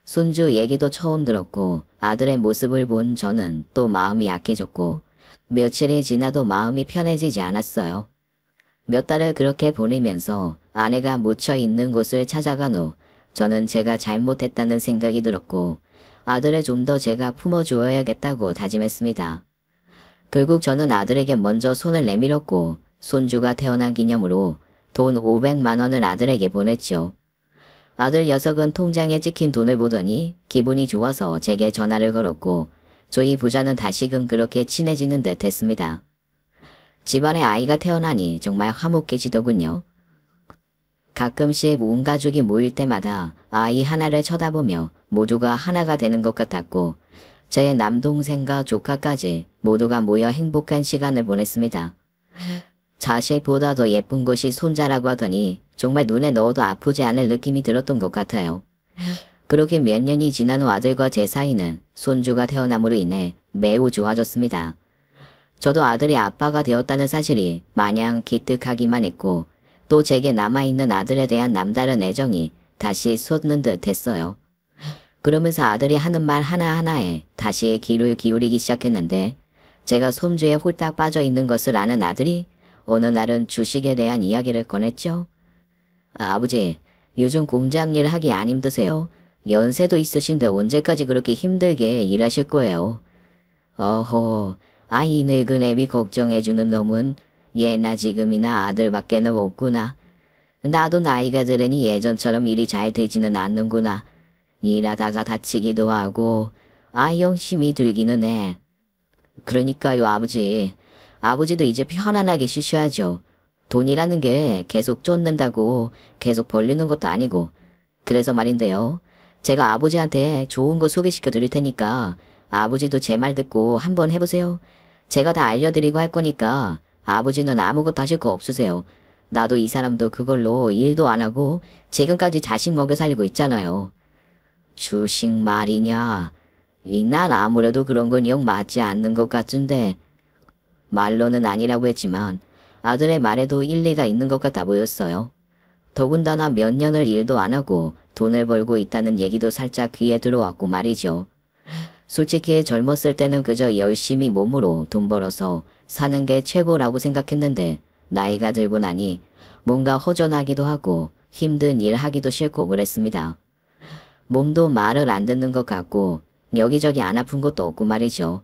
손주 얘기도 처음 들었고 아들의 모습을 본 저는 또 마음이 약해졌고 며칠이 지나도 마음이 편해지지 않았어요. 몇 달을 그렇게 보내면서 아내가 묻혀 있는 곳을 찾아간 후 저는 제가 잘못했다는 생각이 들었고 아들을 좀 더 제가 품어주어야겠다고 다짐했습니다. 결국 저는 아들에게 먼저 손을 내밀었고 손주가 태어난 기념으로 돈 500만 원을 아들에게 보냈죠. 아들 녀석은 통장에 찍힌 돈을 보더니 기분이 좋아서 제게 전화를 걸었고 저희 부자는 다시금 그렇게 친해지는 듯 했습니다. 집안에 아이가 태어나니 정말 화목해지더군요. 가끔씩 온 가족이 모일 때마다 아이 하나를 쳐다보며 모두가 하나가 되는 것 같았고 제 남동생과 조카까지 모두가 모여 행복한 시간을 보냈습니다. 자식보다 더 예쁜 것이 손자라고 하더니 정말 눈에 넣어도 아프지 않을 느낌이 들었던 것 같아요. 그렇게 몇 년이 지난 후 아들과 제 사이는 손주가 태어남으로 인해 매우 좋아졌습니다. 저도 아들이 아빠가 되었다는 사실이 마냥 기특하기만 했고 또 제게 남아있는 아들에 대한 남다른 애정이 다시 솟는 듯 했어요. 그러면서 아들이 하는 말 하나하나에 다시 귀를 기울이기 시작했는데 제가 손주에 홀딱 빠져 있는 것을 아는 아들이 어느 날은 주식에 대한 이야기를 꺼냈죠. 아버지, 요즘 공장 일 하기 안 힘드세요? 연세도 있으신데 언제까지 그렇게 힘들게 일하실 거예요? 어허, 아이 늙은 애비 걱정해주는 놈은 예나 지금이나 아들밖에는 없구나. 나도 나이가 들으니 예전처럼 일이 잘 되지는 않는구나. 일하다가 다치기도 하고 아영 힘이 들기는 해. 그러니까요 아버지. 아버지도 이제 편안하게 쉬셔야죠. 돈이라는 게 계속 쫓는다고 계속 벌리는 것도 아니고. 그래서 말인데요. 제가 아버지한테 좋은 거 소개시켜 드릴 테니까 아버지도 제 말 듣고 한번 해보세요. 제가 다 알려드리고 할 거니까 아버지는 아무것도 하실 거 없으세요. 나도 이 사람도 그걸로 일도 안 하고 지금까지 자식 먹여 살리고 있잖아요. 주식 말이냐. 난 아무래도 그런 건 영 맞지 않는 것 같은데. 말로는 아니라고 했지만 아들의 말에도 일리가 있는 것 같아 보였어요. 더군다나 몇 년을 일도 안 하고 돈을 벌고 있다는 얘기도 살짝 귀에 들어왔고 말이죠. 솔직히 젊었을 때는 그저 열심히 몸으로 돈 벌어서 사는 게 최고라고 생각했는데 나이가 들고 나니 뭔가 허전하기도 하고 힘든 일 하기도 싫고 그랬습니다. 몸도 말을 안 듣는 것 같고 여기저기 안 아픈 것도 없고 말이죠.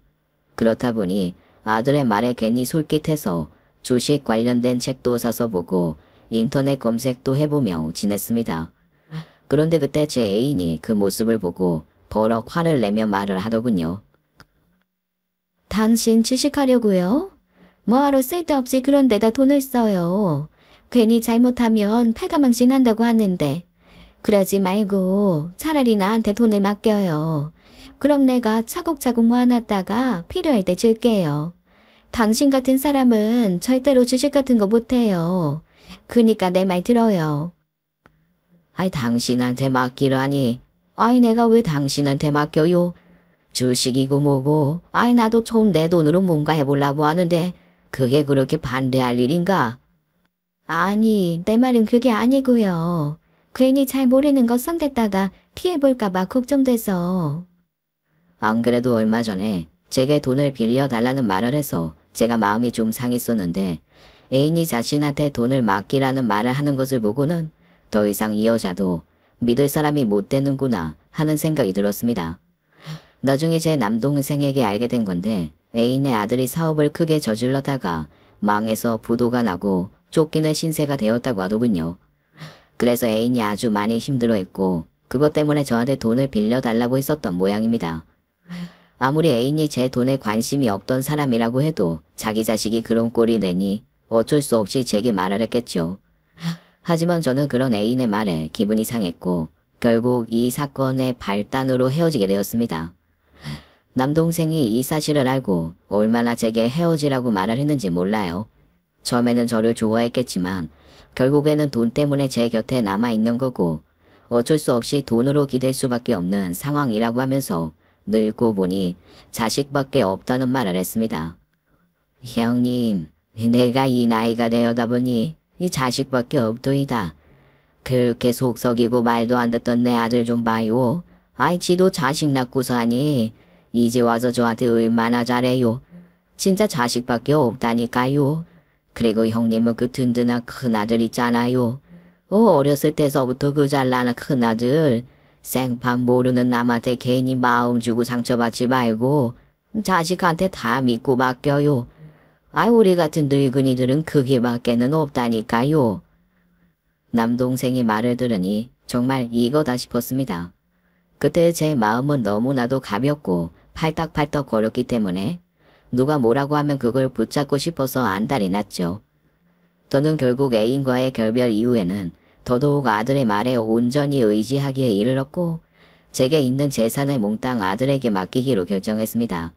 그렇다 보니 아들의 말에 괜히 솔깃해서 주식 관련된 책도 사서 보고 인터넷 검색도 해보며 지냈습니다. 그런데 그때 제 애인이 그 모습을 보고 버럭 화를 내며 말을 하더군요. 당신 주식하려고요? 뭐하러 쓸데없이 그런 데다 돈을 써요. 괜히 잘못하면 패가망신한다고 하는데. 그러지 말고 차라리 나한테 돈을 맡겨요. 그럼 내가 차곡차곡 모아놨다가 필요할 때 줄게요. 당신 같은 사람은 절대로 주식 같은 거 못해요. 그니까 내 말 들어요. 아이 당신한테 맡기라니. 아이 내가 왜 당신한테 맡겨요? 주식이고 뭐고. 아이 나도 좀 내 돈으로 뭔가 해보려고 하는데 그게 그렇게 반대할 일인가? 아니 내 말은 그게 아니고요. 괜히 잘 모르는 거 손댔다가 피해볼까봐 걱정돼서. 안 그래도 얼마 전에 제게 돈을 빌려달라는 말을 해서 제가 마음이 좀 상했었는데 애인이 자신한테 돈을 맡기라는 말을 하는 것을 보고는 더 이상 이 여자도 믿을 사람이 못 되는구나 하는 생각이 들었습니다. 나중에 제 남동생에게 알게 된 건데 애인의 아들이 사업을 크게 저질러다가 망해서 부도가 나고 쫓기는 신세가 되었다고 하더군요. 그래서 애인이 아주 많이 힘들어했고 그것 때문에 저한테 돈을 빌려달라고 했었던 모양입니다. 아무리 애인이 제 돈에 관심이 없던 사람이라고 해도 자기 자식이 그런 꼴이 되니 어쩔 수 없이 제게 말을 했겠죠. 하지만 저는 그런 애인의 말에 기분이 상했고 결국 이 사건의 발단으로 헤어지게 되었습니다. 남동생이 이 사실을 알고 얼마나 제게 헤어지라고 말을 했는지 몰라요. 처음에는 저를 좋아했겠지만 결국에는 돈 때문에 제 곁에 남아있는 거고 어쩔 수 없이 돈으로 기댈 수밖에 없는 상황이라고 하면서 늙고 보니 자식밖에 없다는 말을 했습니다. 형님, 내가 이 나이가 되어다 보니 이 자식밖에 없도이다. 그렇게 속썩이고 말도 안 듣던 내 아들 좀 봐요. 아이 지도 자식 낳고서 하니 이제 와서 저한테 얼마나 잘해요. 진짜 자식밖에 없다니까요. 그리고 형님은 그 든든한 큰아들 있잖아요. 어렸을 때서부터 그 잘나는 큰아들. 생판 모르는 남한테 괜히 마음 주고 상처받지 말고 자식한테 다 믿고 맡겨요. 우리 같은 늙은이들은 그게밖에는 없다니까요. 남동생이 말을 들으니 정말 이거다 싶었습니다. 그때 제 마음은 너무나도 가볍고 팔딱팔딱 거렸기 때문에 누가 뭐라고 하면 그걸 붙잡고 싶어서 안달이 났죠. 저는 결국 애인과의 결별 이후에는 더더욱 아들의 말에 온전히 의지하기에 이르렀고 제게 있는 재산을 몽땅 아들에게 맡기기로 결정했습니다.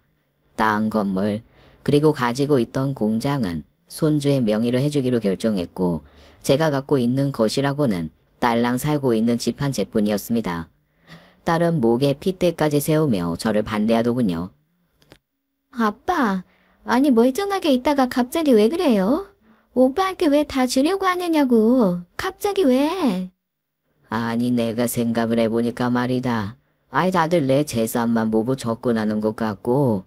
땅, 건물, 그리고 가지고 있던 공장은 손주의 명의로 해주기로 결정했고 제가 갖고 있는 것이라고는 딸랑 살고 있는 집 한 채뿐이었습니다. 딸은 목에 핏대까지 세우며 저를 반대하더군요. 아빠, 아니 멀쩡하게 있다가 갑자기 왜 그래요? 오빠한테 왜 다 주려고 하느냐고. 갑자기 왜? 아니 내가 생각을 해보니까 말이다. 다들 내 재산만 보고 접근하는 것 같고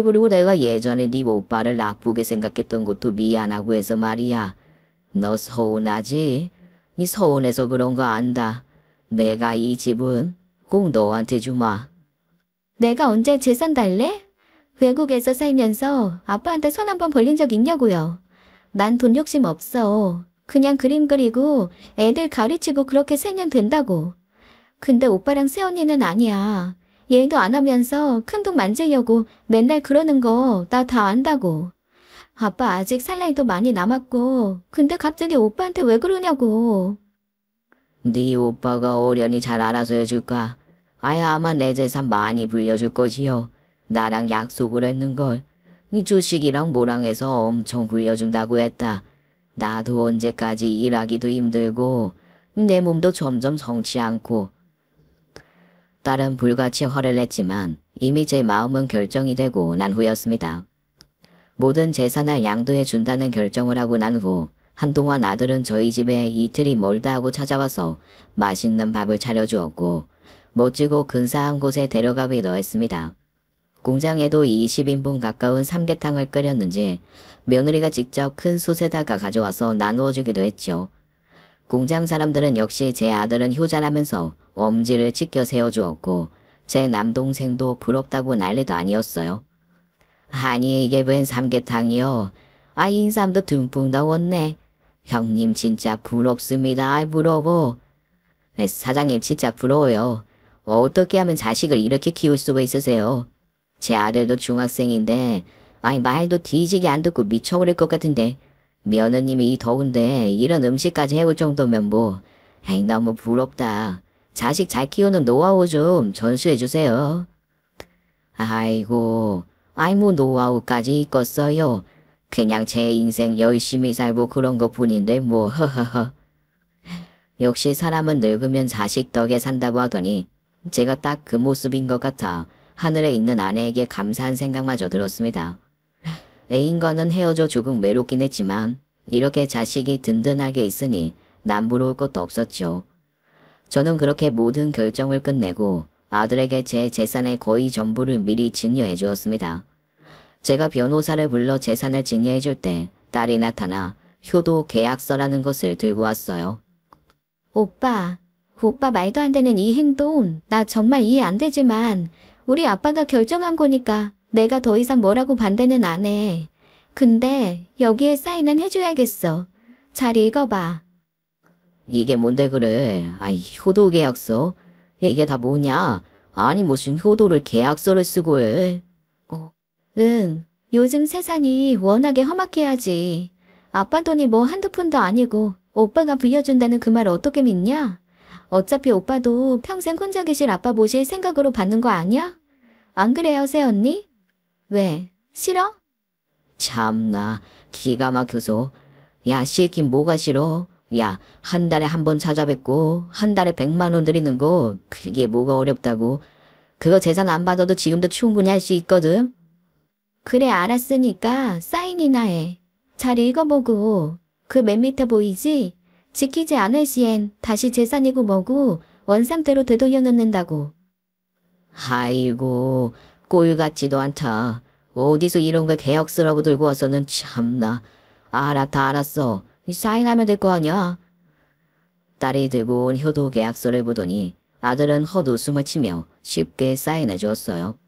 그리고 내가 예전에 네 오빠를 나쁘게 생각했던 것도 미안하고 해서 말이야. 너 서운하지? 네 서운해서 그런 거 안다. 내가 이 집은 꼭 너한테 주마. 내가 언제 재산 달래? 외국에서 살면서 아빠한테 손 한 번 벌린 적 있냐고요. 난 돈 욕심 없어. 그냥 그림 그리고 애들 가르치고 그렇게 살면 된다고. 근데 오빠랑 새언니는 아니야. 얘도 안 하면서 큰돈 만지려고 맨날 그러는 거 나 다 안다고. 아빠 아직 살 나이도 많이 남았고 근데 갑자기 오빠한테 왜 그러냐고. 네 오빠가 어련히 잘 알아서 해줄까? 아마 내 재산 많이 불려줄 거지요. 나랑 약속을 했는걸. 이 주식이랑 뭐랑 해서 엄청 불려준다고 했다. 나도 언제까지 일하기도 힘들고 내 몸도 점점 성치 않고. 딸은 불같이 화를 냈지만 이미 제 마음은 결정이 되고 난 후였습니다. 모든 재산을 양도해 준다는 결정을 하고 난 후 한동안 아들은 저희 집에 이틀이 멀다 하고 찾아와서 맛있는 밥을 차려주었고 멋지고 근사한 곳에 데려가기도 했습니다. 공장에도 20인분 가까운 삼계탕을 끓였는지 며느리가 직접 큰 솥에다가 가져와서 나누어 주기도 했죠. 공장 사람들은 역시 제 아들은 효자라면서 엄지를 치켜 세워주었고 제 남동생도 부럽다고 난리도 아니었어요. 아니 이게 웬 삼계탕이요. 인삼도 듬뿍 넣었네. 형님 진짜 부럽습니다. 부러워. 사장님 진짜 부러워요. 어떻게 하면 자식을 이렇게 키울 수가 있으세요? 제 아들도 중학생인데 말도 뒤지게 안 듣고 미쳐버릴 것 같은데 며느님이 이 더운데 이런 음식까지 해올 정도면 뭐 너무 부럽다. 자식 잘 키우는 노하우 좀 전수해주세요. 아이고 뭐 노하우까지 있겠어요. 그냥 제 인생 열심히 살고 그런 것 뿐인데 뭐 허허허. 역시 사람은 늙으면 자식 덕에 산다고 하더니 제가 딱 그 모습인 것 같아 하늘에 있는 아내에게 감사한 생각마저 들었습니다. 애인과는 헤어져 조금 외롭긴 했지만 이렇게 자식이 든든하게 있으니 남부러울 것도 없었죠. 저는 그렇게 모든 결정을 끝내고 아들에게 제 재산의 거의 전부를 미리 증여해 주었습니다. 제가 변호사를 불러 재산을 증여해 줄 때 딸이 나타나 효도 계약서라는 것을 들고 왔어요. 오빠 말도 안 되는 이 행동 나 정말 이해 안 되지만 우리 아빠가 결정한 거니까 내가 더 이상 뭐라고 반대는 안 해. 근데 여기에 사인은 해줘야겠어. 잘 읽어봐. 이게 뭔데 그래? 효도 계약서? 이게 다 뭐냐? 무슨 효도를 계약서를 쓰고 해? 응, 요즘 세상이 워낙에 험악해야지. 아빠 돈이 뭐 한두 푼도 아니고 오빠가 빌려준다는 그 말 어떻게 믿냐? 어차피 오빠도 평생 혼자 계실 아빠 모실 생각으로 받는 거 아니야? 안 그래요, 새언니? 왜? 싫어? 참나 기가 막혀서. 야 싫긴 뭐가 싫어? 야 한 달에 한 번 찾아뵙고 한 달에 100만 원 드리는 거 그게 뭐가 어렵다고. 그거 재산 안 받아도 지금도 충분히 할 수 있거든. 그래 알았으니까 사인이나 해. 잘 읽어보고. 그 맨 밑에 보이지? 지키지 않을 시엔 다시 재산이고 뭐고 원상대로 되돌려놓는다고. 아이고 꼴 같지도 않다. 어디서 이런 걸 계약서라고 들고 와서는 참나. 다 알았어. 사인하면 될 거 아니야. 딸이 들고 온 효도 계약서를 보더니 아들은 헛웃음을 치며 쉽게 사인해 주었어요.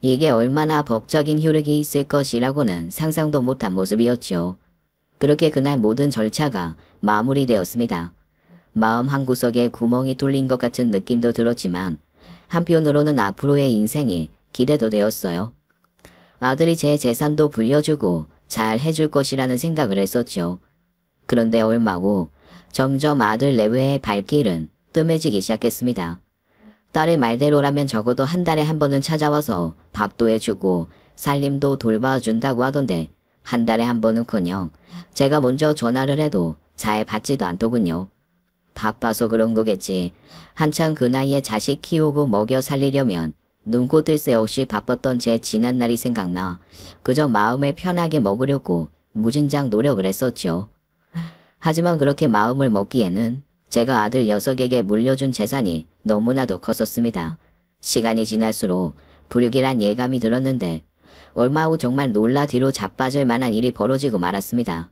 이게 얼마나 법적인 효력이 있을 것이라고는 상상도 못한 모습이었죠. 그렇게 그날 모든 절차가 마무리되었습니다. 마음 한구석에 구멍이 뚫린 것 같은 느낌도 들었지만 한편으로는 앞으로의 인생이 기대도 되었어요. 아들이 제 재산도 불려주고 잘 해줄 것이라는 생각을 했었죠. 그런데 얼마 후 점점 아들 내외의 발길은 뜸해지기 시작했습니다. 딸의 말대로라면 적어도 한 달에 한 번은 찾아와서 밥도 해주고 살림도 돌봐준다고 하던데 한 달에 한 번은커녕 제가 먼저 전화를 해도 잘 받지도 않더군요. 바빠서 그런 거겠지. 한창 그 나이에 자식 키우고 먹여 살리려면 눈코 뜰 새 없이 바빴던 제 지난 날이 생각나 그저 마음을 편하게 먹으려고 무진장 노력을 했었죠. 하지만 그렇게 마음을 먹기에는 제가 아들 녀석에게 물려준 재산이 너무나도 컸었습니다. 시간이 지날수록 불육이란 예감이 들었는데 얼마 후 정말 놀라 뒤로 자빠질 만한 일이 벌어지고 말았습니다.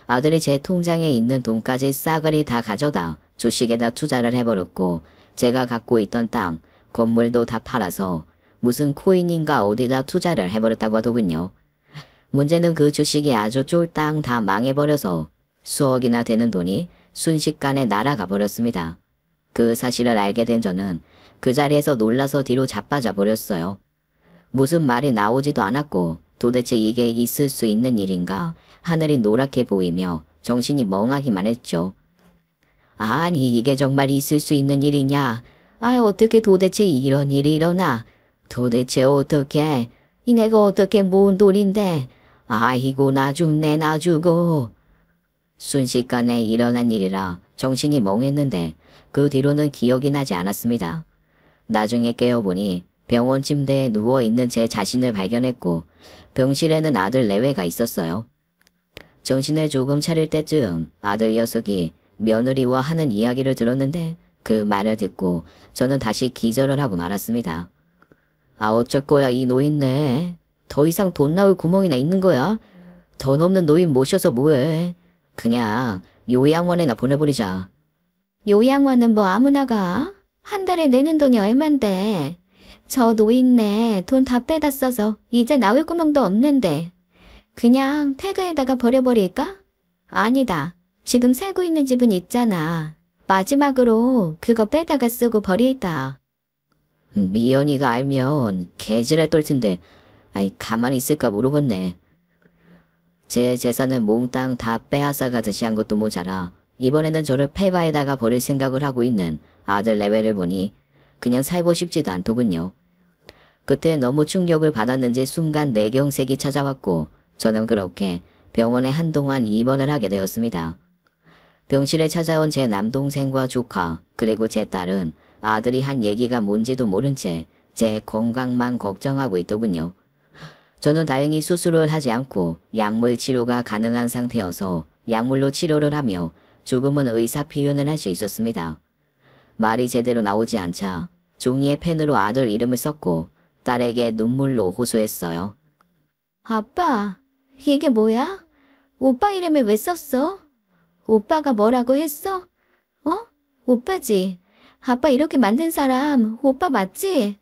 아들이 제 통장에 있는 돈까지 싸그리 다 가져다 주식에다 투자를 해버렸고 제가 갖고 있던 땅, 건물도 다 팔아서 무슨 코인인가 어디다 투자를 해버렸다고 하더군요. 문제는 그 주식이 아주 쫄딱 다 망해버려서 수억이나 되는 돈이 순식간에 날아가 버렸습니다. 그 사실을 알게 된 저는 그 자리에서 놀라서 뒤로 자빠져 버렸어요. 무슨 말이 나오지도 않았고 도대체 이게 있을 수 있는 일인가 하늘이 노랗게 보이며 정신이 멍하기만 했죠. 아니 이게 정말 있을 수 있는 일이냐. 어떻게 도대체 이런 일이 일어나. 도대체 어떻게. 이 내가 어떻게 모은 돈인데. 아이고 나 죽네 나 죽어. 순식간에 일어난 일이라 정신이 멍했는데 그 뒤로는 기억이 나지 않았습니다. 나중에 깨어보니 병원 침대에 누워있는 제 자신을 발견했고 병실에는 아들 내외가 있었어요. 정신을 조금 차릴 때쯤 아들 녀석이 며느리와 하는 이야기를 들었는데 그 말을 듣고 저는 다시 기절을 하고 말았습니다. 어쩔 거야 이 노인네. 더 이상 돈 나올 구멍이나 있는 거야. 돈 없는 노인 모셔서 뭐해. 그냥 요양원에나 보내버리자. 요양원은 뭐 아무나 가? 한 달에 내는 돈이 얼만데. 저 노인네 돈 다 빼다 써서 이제 나올 구멍도 없는데. 그냥 폐가에다가 버려버릴까? 아니다. 지금 살고 있는 집은 있잖아. 마지막으로 그거 빼다가 쓰고 버릴까. 미연이가 알면 개질할 떨 텐데 가만히 있을까 모르겠네. 제 재산을 몽땅 다 빼앗아가듯이 한 것도 모자라 이번에는 저를 폐가에다가 버릴 생각을 하고 있는 아들 내외를 보니 그냥 살고 싶지도 않더군요. 그때 너무 충격을 받았는지 순간 뇌경색이 찾아왔고 저는 그렇게 병원에 한동안 입원을 하게 되었습니다. 병실에 찾아온 제 남동생과 조카 그리고 제 딸은 아들이 한 얘기가 뭔지도 모른 채 제 건강만 걱정하고 있더군요. 저는 다행히 수술을 하지 않고 약물 치료가 가능한 상태여서 약물로 치료를 하며 조금은 의사 표현을 할 수 있었습니다. 말이 제대로 나오지 않자 종이에 펜으로 아들 이름을 썼고 딸에게 눈물로 호소했어요. 아빠, 이게 뭐야? 오빠 이름을 왜 썼어? 오빠가 뭐라고 했어? 오빠지. 아빠 이렇게 만든 사람 오빠 맞지?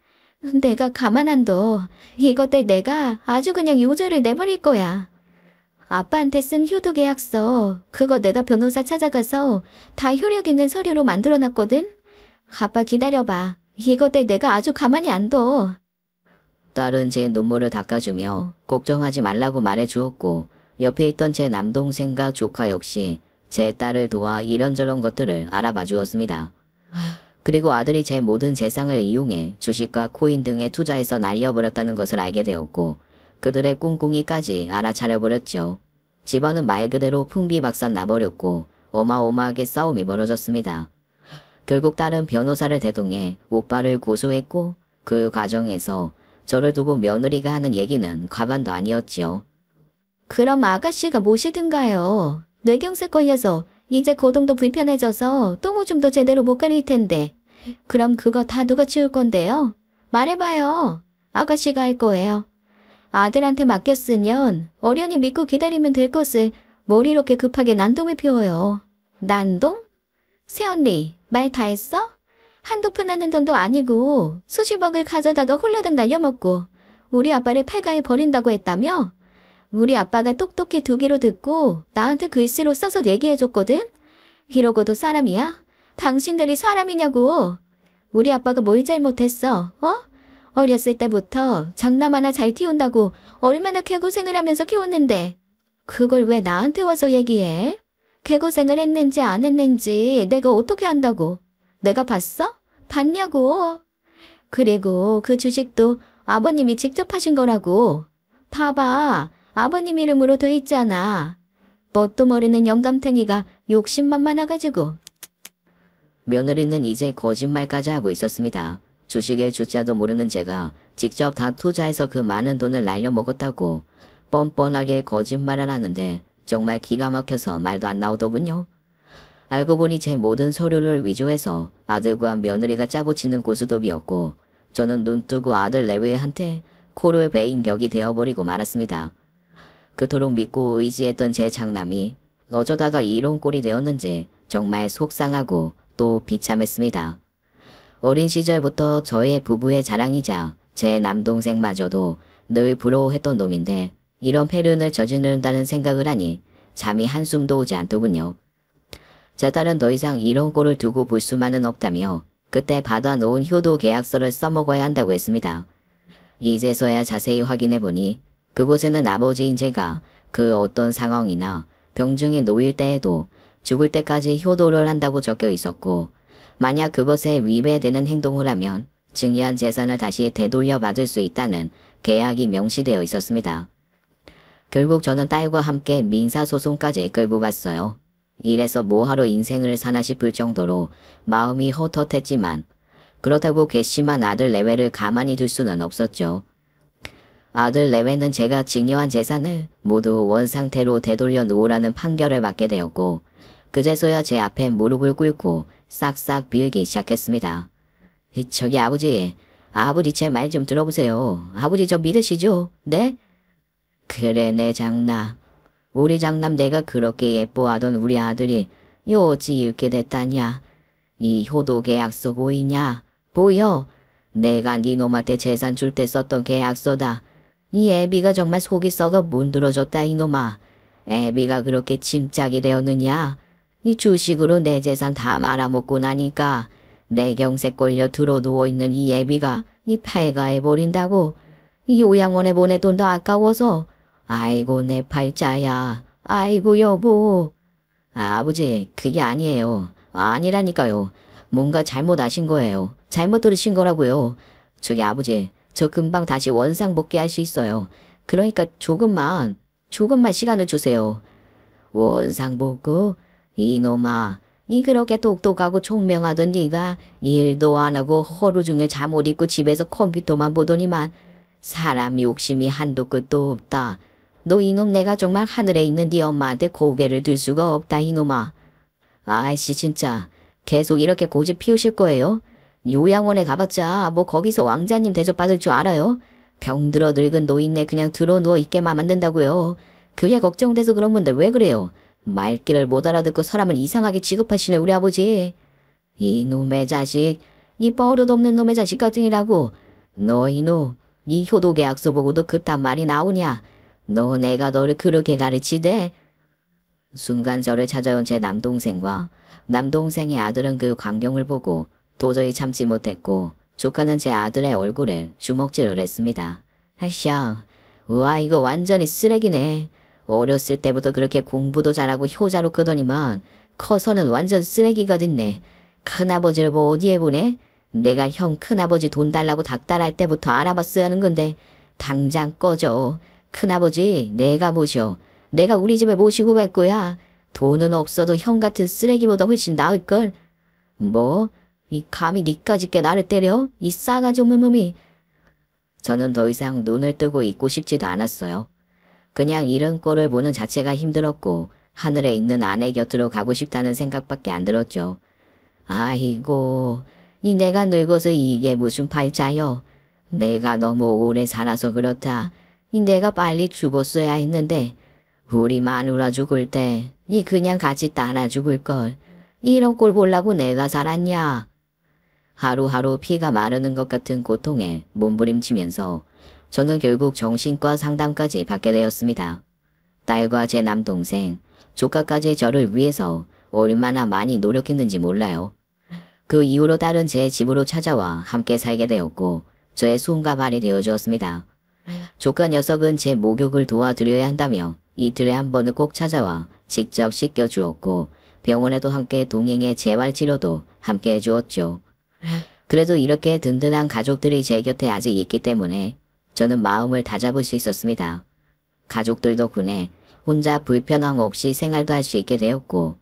내가 가만 안 둬. 이것들 내가 아주 그냥 요절을 내버릴 거야. 아빠한테 쓴 효도 계약서 그거 내가 변호사 찾아가서 다 효력 있는 서류로 만들어놨거든? 아빠 기다려봐. 이것들 내가 아주 가만히 안 둬. 딸은 제 눈물을 닦아주며 걱정하지 말라고 말해주었고 옆에 있던 제 남동생과 조카 역시 제 딸을 도와 이런저런 것들을 알아봐 주었습니다. 그리고 아들이 제 모든 재산을 이용해 주식과 코인 등에 투자해서 날려버렸다는 것을 알게 되었고 그들의 꿍꿍이까지 알아차려버렸죠. 집안은 말 그대로 풍비박산 나버렸고 어마어마하게 싸움이 벌어졌습니다. 결국 딸은 변호사를 대동해 오빠를 고소했고 그 과정에서 저를 두고 며느리가 하는 얘기는 과반도 아니었지요. 그럼 아가씨가 모시든가요. 뇌경색 걸려서 이제 거동도 불편해져서 똥오줌도 제대로 못 가릴 텐데. 그럼 그거 다 누가 치울 건데요? 말해봐요. 아가씨가 할 거예요. 아들한테 맡겼으면 어련히 믿고 기다리면 될 것을 뭘 이렇게 급하게 난동을 피워요. 난동? 새언니 말 다 했어? 한두 푼 하는 돈도 아니고 수십억을 가져다가 홀라당 날려먹고 우리 아빠를 폐가에 버린다고 했다며? 우리 아빠가 똑똑히 두 귀로 듣고 나한테 글씨로 써서 얘기해줬거든? 이러고도 사람이야? 당신들이 사람이냐고. 우리 아빠가 뭘 잘못했어, 어? 어렸을 때부터 장남 하나 잘 키운다고 얼마나 개고생을 하면서 키웠는데 그걸 왜 나한테 와서 얘기해? 개고생을 했는지 안 했는지 내가 어떻게 안다고? 내가 봤어? 봤냐고. 그리고 그 주식도 아버님이 직접 하신 거라고. 봐봐. 아버님 이름으로 돼 있잖아. 뭣도 모르는 영감탱이가 욕심만 많아가지고. 며느리는 이제 거짓말까지 하고 있었습니다. 주식의 주자도 모르는 제가 직접 다 투자해서 그 많은 돈을 날려먹었다고 뻔뻔하게 거짓말을 하는데 정말 기가 막혀서 말도 안 나오더군요. 알고 보니 제 모든 서류를 위조해서 아들과 며느리가 짜고 치는 고스톱이었고 저는 눈 뜨고 아들 내외한테 코를 베인 격이 되어버리고 말았습니다. 그토록 믿고 의지했던 제 장남이 어쩌다가 이런 꼴이 되었는지 정말 속상하고 또 비참했습니다. 어린 시절부터 저의 부부의 자랑이자 제 남동생마저도 늘 부러워했던 놈인데 이런 패륜을 저지른다는 생각을 하니 잠이 한숨도 오지 않더군요. 제 딸은 더 이상 이런 꼴을 두고 볼 수만은 없다며 그때 받아놓은 효도 계약서를 써먹어야 한다고 했습니다. 이제서야 자세히 확인해보니 그곳에는 아버지인 제가 그 어떤 상황이나 병중에 놓일 때에도 죽을 때까지 효도를 한다고 적혀 있었고 만약 그것에 위배되는 행동을 하면 증여한 재산을 다시 되돌려 받을 수 있다는 계약이 명시되어 있었습니다. 결국 저는 딸과 함께 민사소송까지 끌고 갔어요. 이래서 뭐하러 인생을 사나 싶을 정도로 마음이 헛헛했지만 그렇다고 괘씸한 아들 내외를 가만히 둘 수는 없었죠. 아들 내외는 제가 증여한 재산을 모두 원상태로 되돌려 놓으라는 판결을 받게 되었고 그제서야 제 앞에 무릎을 꿇고 싹싹 빌기 시작했습니다. 저기 아버지 제 말 좀 들어보세요. 아버지 저 믿으시죠? 네? 그래 내 장남. 우리 장남 내가 그렇게 예뻐하던 우리 아들이 어찌 이렇게 됐다냐. 이 효도 계약서 보이냐? 보여? 내가 네 놈한테 재산 줄 때 썼던 계약서다. 이 애비가 정말 속이 썩어 문드러졌다 이놈아. 애비가 그렇게 침착이 되었느냐? 이 주식으로 내 재산 다 말아먹고 나니까 내 경색 걸려 들어 누워있는 이 애비가 이 폐가해버린다고. 이 요양원에 보내 돈도 아까워서. 아이고 내 팔자야. 아이고 여보. 아버지 그게 아니에요. 아니라니까요. 뭔가 잘못하신 거예요. 잘못 들으신 거라고요. 저기 아버지 저 금방 다시 원상 복귀할 수 있어요. 그러니까 조금만 시간을 주세요. 원상 복구? 이놈아, 이 그렇게 똑똑하고 총명하던 네가 일도 안 하고 하루 종일 잠옷 입고 집에서 컴퓨터만 보더니만 사람 욕심이 한도 끝도 없다. 너 이놈 내가 정말 하늘에 있는 네 엄마한테 고개를 들 수가 없다 이놈아. 아이씨 진짜 계속 이렇게 고집 피우실 거예요? 요양원에 가봤자 뭐 거기서 왕자님 대접받을 줄 알아요? 병들어 늙은 노인네 그냥 들어 누워 있게만 만든다고요. 그게 걱정돼서 그런 건데 왜 그래요? 말귀를 못 알아듣고 사람을 이상하게 취급하시네 우리 아버지. 이놈의 자식, 이 버릇없는 놈의 자식 같으니라고. 너 이놈, 이 효도계약서 보고도 그딴 말이 나오냐? 너 내가 너를 그렇게 가르치대? 순간 저를 찾아온 제 남동생과 남동생의 아들은 그 광경을 보고 도저히 참지 못했고 조카는 제 아들의 얼굴에 주먹질을 했습니다. 아샤, 우와 이거 완전히 쓰레기네. 어렸을 때부터 그렇게 공부도 잘하고 효자로 크더니만 커서는 완전 쓰레기가 됐네. 큰아버지를 뭐 어디에 보내? 내가 형 큰아버지 돈 달라고 닥달할 때부터 알아봤어야 하는 건데 당장 꺼져. 큰아버지 내가 모셔. 내가 우리 집에 모시고 갈 거야. 돈은 없어도 형 같은 쓰레기보다 훨씬 나을걸. 뭐? 이 감히 니까짓게 나를 때려? 이 싸가지 없는 놈이. 저는 더 이상 눈을 뜨고 있고 싶지도 않았어요. 그냥 이런 꼴을 보는 자체가 힘들었고 하늘에 있는 아내 곁으로 가고 싶다는 생각밖에 안 들었죠. 아이고, 이 내가 늙어서 이게 무슨 팔자요. 내가 너무 오래 살아서 그렇다. 이 내가 빨리 죽었어야 했는데 우리 마누라 죽을 때 이 그냥 같이 따라 죽을걸. 이런 꼴 보려고 내가 살았냐. 하루하루 피가 마르는 것 같은 고통에 몸부림치면서 저는 결국 정신과 상담까지 받게 되었습니다. 딸과 제 남동생, 조카까지 저를 위해서 얼마나 많이 노력했는지 몰라요. 그 이후로 딸은 제 집으로 찾아와 함께 살게 되었고 저의 손과 발이 되어주었습니다. 조카 녀석은 제 목욕을 도와드려야 한다며 이틀에 한 번은 꼭 찾아와 직접 씻겨주었고 병원에도 함께 동행해 재활치료도 함께 해주었죠. 그래도 이렇게 든든한 가족들이 제 곁에 아직 있기 때문에 저는 마음을 다잡을 수 있었습니다. 가족들 덕분에 혼자 불편함 없이 생활도 할 수 있게 되었고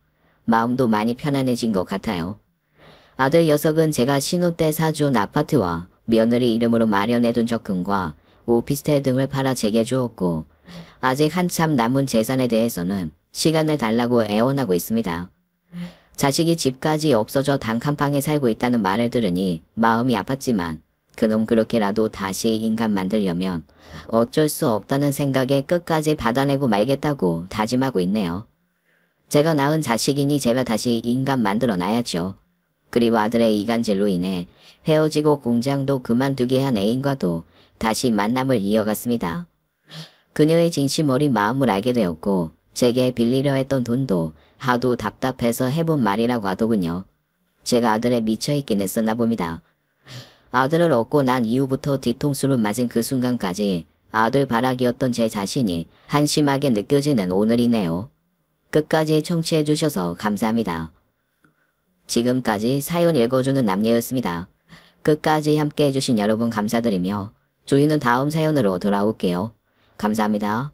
마음도 많이 편안해진 것 같아요. 아들 녀석은 제가 신혼 때 사준 아파트와 며느리 이름으로 마련해둔 적금과 오피스텔 등을 팔아 제게 주었고 아직 한참 남은 재산에 대해서는 시간을 달라고 애원하고 있습니다. 자식이 집까지 없어져 단칸방에 살고 있다는 말을 들으니 마음이 아팠지만 그놈 그렇게라도 다시 인간 만들려면 어쩔 수 없다는 생각에 끝까지 받아내고 말겠다고 다짐하고 있네요. 제가 낳은 자식이니 제가 다시 인간 만들어 놔야죠. 그리고 아들의 이간질로 인해 헤어지고 공장도 그만두게 한 애인과도 다시 만남을 이어갔습니다. 그녀의 진심 어린 마음을 알게 되었고 제게 빌리려 했던 돈도 하도 답답해서 해본 말이라고 하더군요. 제가 아들에 미쳐있긴 했었나 봅니다. 아들을 얻고 난 이후부터 뒤통수를 맞은 그 순간까지 아들 바라기였던 제 자신이 한심하게 느껴지는 오늘이네요. 끝까지 청취해주셔서 감사합니다. 지금까지 사연 읽어주는 남녀였습니다. 끝까지 함께 해주신 여러분 감사드리며 저희는 다음 사연으로 돌아올게요. 감사합니다.